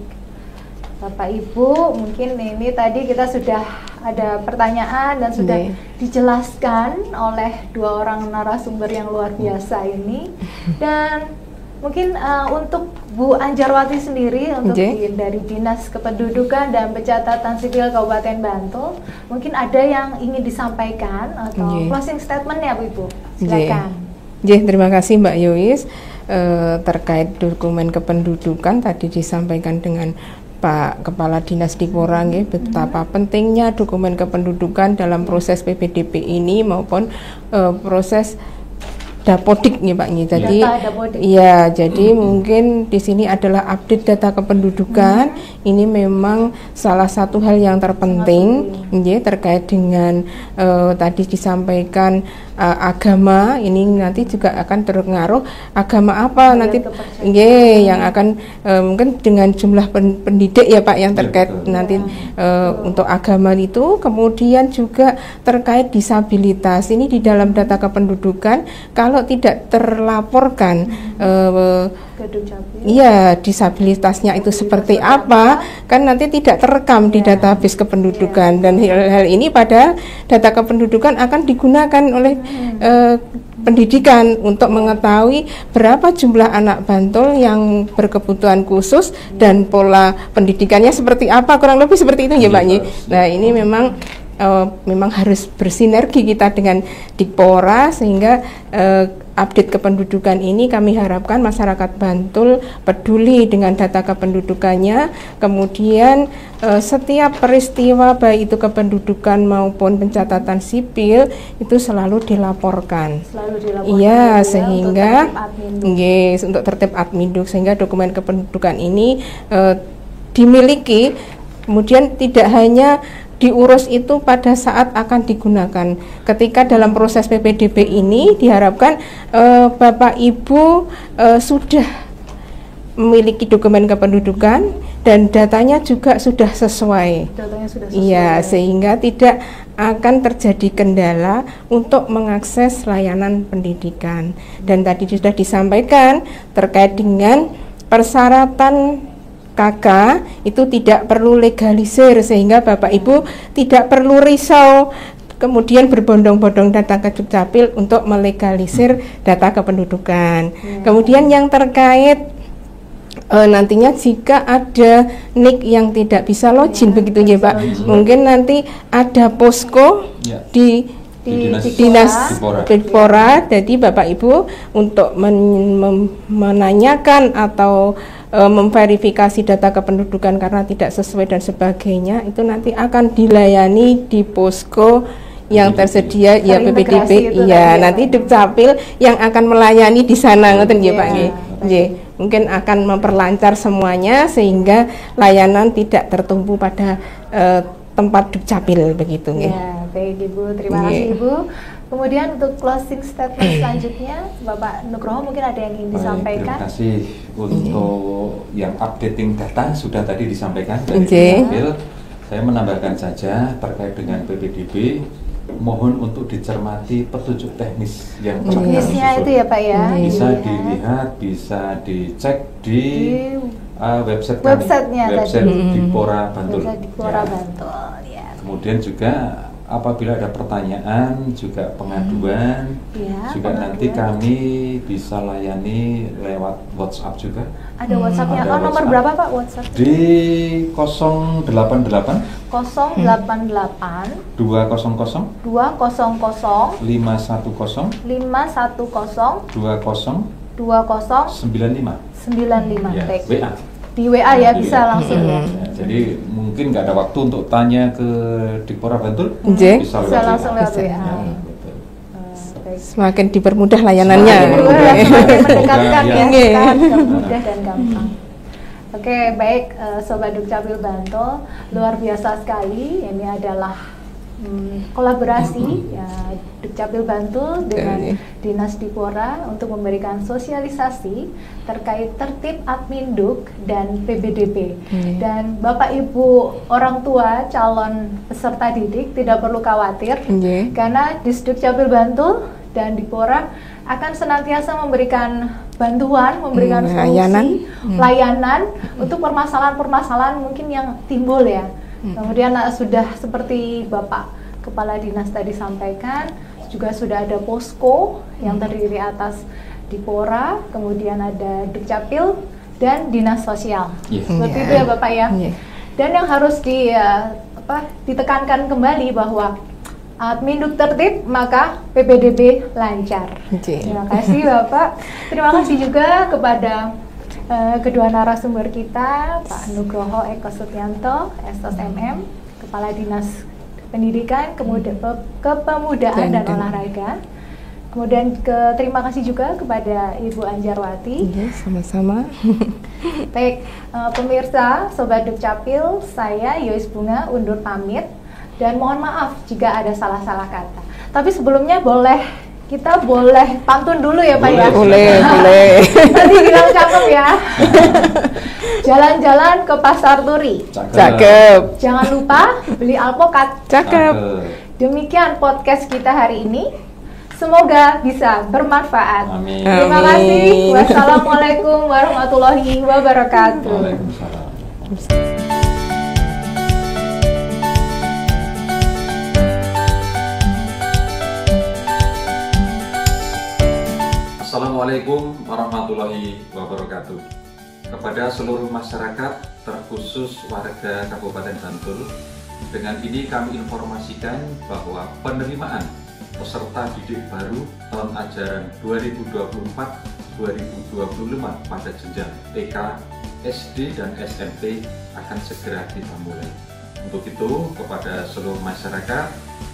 Bapak Ibu, mungkin ini tadi kita sudah ada pertanyaan dan sudah Iya. dijelaskan oleh dua orang narasumber yang luar biasa ini. Dan mungkin untuk Bu Anjarwati sendiri untuk Iya. dari Dinas Kependudukan dan Pencatatan Sipil Kabupaten Bantul, mungkin ada yang ingin disampaikan atau Iya. closing statement-nya Bu Ibu. Nggih. Silakan. Nggih, terima kasih Mbak Yois. Terkait dokumen kependudukan tadi disampaikan dengan Pak Kepala Dinas Dipora nggih, betapa pentingnya dokumen kependudukan dalam proses PPDB ini maupun proses Dapodik nih Pak nih. Jadi Data Dapodik. iya, jadi mungkin di sini adalah update data kependudukan. Ini memang salah satu hal yang terpenting nggih, terkait dengan tadi disampaikan agama. Ini nanti juga akan terpengaruh agama apa nanti nggih yang akan mungkin dengan jumlah pendidik ya Pak yang terkait betul. nanti untuk agama itu. Kemudian juga terkait disabilitas ini di dalam data kependudukan kalau tidak terlaporkan Ke Dukcapil. iya disabilitasnya itu seperti apa kan nanti tidak terekam di database kependudukan dan hal ini pada data kependudukan akan digunakan oleh pendidikan untuk mengetahui berapa jumlah anak Bantul yang berkebutuhan khusus dan pola pendidikannya seperti apa, kurang lebih seperti itu ya Mbak Nyi. Nah ini memang harus bersinergi kita dengan Dikpora sehingga update kependudukan ini kami harapkan masyarakat Bantul peduli dengan data kependudukannya, kemudian setiap peristiwa baik itu kependudukan maupun pencatatan sipil itu selalu dilaporkan. Selalu dilaporkan. Iya, ya, sehingga untuk tertib adminduk sehingga dokumen kependudukan ini dimiliki, kemudian tidak hanya diurus itu pada saat akan digunakan. Ketika dalam proses PPDB ini diharapkan Bapak Ibu sudah memiliki dokumen kependudukan dan datanya juga sudah sesuai. Datanya sudah sesuai. Iya, sehingga tidak akan terjadi kendala untuk mengakses layanan pendidikan. Dan tadi sudah disampaikan terkait dengan persyaratan KK itu tidak perlu legalisir sehingga Bapak Ibu tidak perlu risau kemudian berbondong-bondong datang ke Dukcapil untuk melegalisir data kependudukan. Kemudian yang terkait nantinya jika ada NIK yang tidak bisa login begitu ya Pak, mungkin nanti ada posko di Dinas Dipora, jadi Bapak Ibu untuk menanyakan atau memverifikasi data kependudukan karena tidak sesuai dan sebagainya itu nanti akan dilayani di posko yang tersedia ya PPDB iya nanti Dukcapil yang akan melayani di sana ngoten nggih Pak nggih. Nggih, mungkin akan memperlancar semuanya sehingga layanan tidak tertumpu pada tempat Dukcapil begitu nggih. Ya, baik Ibu, terima kasih Ibu. Kemudian untuk closing statement selanjutnya, Bapak Nugroho mungkin ada yang ingin disampaikan? Terima kasih untuk yang updating data sudah tadi disampaikan dari Dukcapil. Saya menambahkan saja terkait dengan PPDB, mohon untuk dicermati petunjuk teknis yang teknisnya itu ya Pak ya. Bisa dilihat, bisa dicek di website websitenya website Dipora Bantul. Dipora Bantul. Ya. Kemudian juga apabila ada pertanyaan juga pengaduan juga nanti kami bisa layani lewat WhatsApp juga. Ada WhatsAppnya. Ada nomor WhatsApp. berapa Pak WhatsApp? Di 088 088 200 200 510 510 20 20 95 95. ya, Baik. WA. Di WA ya Di bisa WA. langsung ya. Jadi mungkin nggak ada waktu untuk tanya ke Dikpora Bantul, Nggih. bisa Bisa langsung lewat Bisa. WA. Ya, betul. Baik. Semakin dipermudah layanannya. Semakin dipermudah. Semakin mendekatkan ya, Nggih. kan, mudah dan gampang. Oke, baik Sobat Dukcapil Bantul, luar biasa sekali. Ini adalah kolaborasi ya Dukcapil Bantul dengan Dinas Dikpora untuk memberikan sosialisasi terkait tertib Adminduk dan PBDB. Dan Bapak Ibu orang tua calon peserta didik tidak perlu khawatir karena Disdukcapil Bantul dan Dikpora akan senantiasa memberikan bantuan, memberikan solusi, layanan untuk permasalahan-permasalahan mungkin yang timbul ya. Kemudian sudah seperti Bapak Kepala Dinas tadi sampaikan, juga sudah ada posko yang terdiri atas Dikpora, kemudian ada Dukcapil dan Dinas Sosial. Seperti itu ya Bapak ya. Dan yang harus ditekankan kembali bahwa Adminduk tertib, maka PPDB lancar. Terima kasih Bapak. Terima kasih juga kepada kedua narasumber kita, Pak Nugroho Eko Sutianto, SSMM, Kepala Dinas Pendidikan, Kepemudaan dan Olahraga. Kemudian terima kasih juga kepada Ibu Anjarwati. Sama-sama. Baik, pemirsa Sobat Dukcapil, saya Yois Bunga undur pamit. Dan mohon maaf jika ada salah-salah kata. Tapi sebelumnya kita boleh pantun dulu ya Pak ya? Boleh. Tadi bilang cakep ya. Jalan-jalan ke Pasar Turi. Cakep. Jangan lupa beli alpukat. Cakep. Demikian podcast kita hari ini. Semoga bisa bermanfaat. Amin. Terima kasih. Wassalamualaikum warahmatullahi wabarakatuh. Waalaikumsalam. Assalamualaikum warahmatullahi wabarakatuh. Kepada seluruh masyarakat, terkhusus warga Kabupaten Bantul, dengan ini kami informasikan bahwa penerimaan peserta didik baru tahun ajaran 2024-2025 pada jenjang TK, SD, dan SMP akan segera kita mulai. Untuk itu, kepada seluruh masyarakat,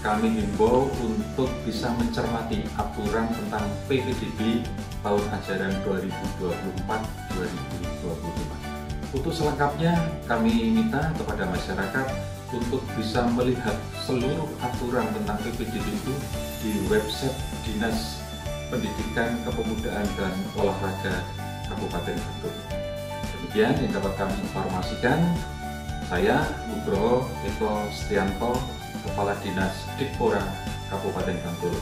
kami himbau untuk bisa mencermati aturan tentang PPDB tahun ajaran 2024-2025. Untuk selengkapnya, kami minta kepada masyarakat untuk bisa melihat seluruh aturan tentang PPDB itu di website Dinas Pendidikan, Kepemudaan, dan Olahraga Kabupaten Bantul. Demikian yang dapat kami informasikan. Saya Nugroho Eko Sutianto, Kepala Dinas Dikpora Kabupaten Bantul.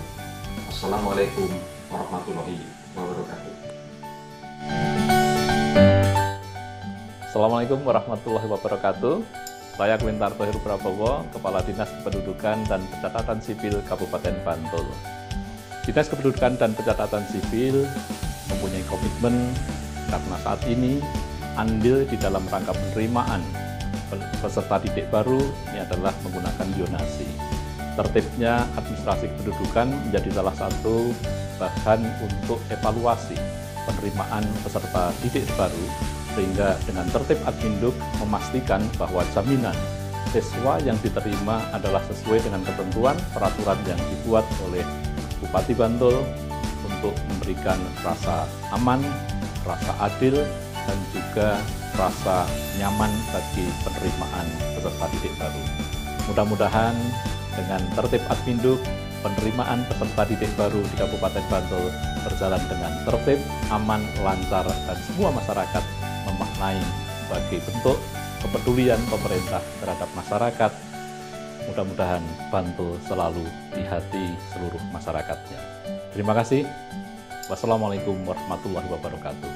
Assalamualaikum warahmatullahi wabarakatuh. Assalamualaikum warahmatullahi wabarakatuh. Saya Wintarto Heru Prabowo, Kepala Dinas Kependudukan dan Pencatatan Sipil Kabupaten Bantul. Dinas Kependudukan dan Pencatatan Sipil mempunyai komitmen karena saat ini andil di dalam rangka penerimaan peserta didik baru ini adalah menggunakan zonasi. Tertibnya administrasi kependudukan menjadi salah satu bahan untuk evaluasi penerimaan peserta didik baru, sehingga dengan tertib Adminduk memastikan bahwa jaminan siswa yang diterima adalah sesuai dengan ketentuan peraturan yang dibuat oleh Bupati Bantul untuk memberikan rasa aman, rasa adil, dan juga rasa nyaman bagi penerimaan peserta didik baru. Mudah-mudahan dengan tertib Adminduk, penerimaan peserta didik baru di Kabupaten Bantul berjalan dengan tertib, aman, lancar, dan semua masyarakat memaknai sebagai bentuk kepedulian pemerintah terhadap masyarakat. Mudah-mudahan Bantul selalu di hati seluruh masyarakatnya. Terima kasih. Wassalamualaikum warahmatullahi wabarakatuh.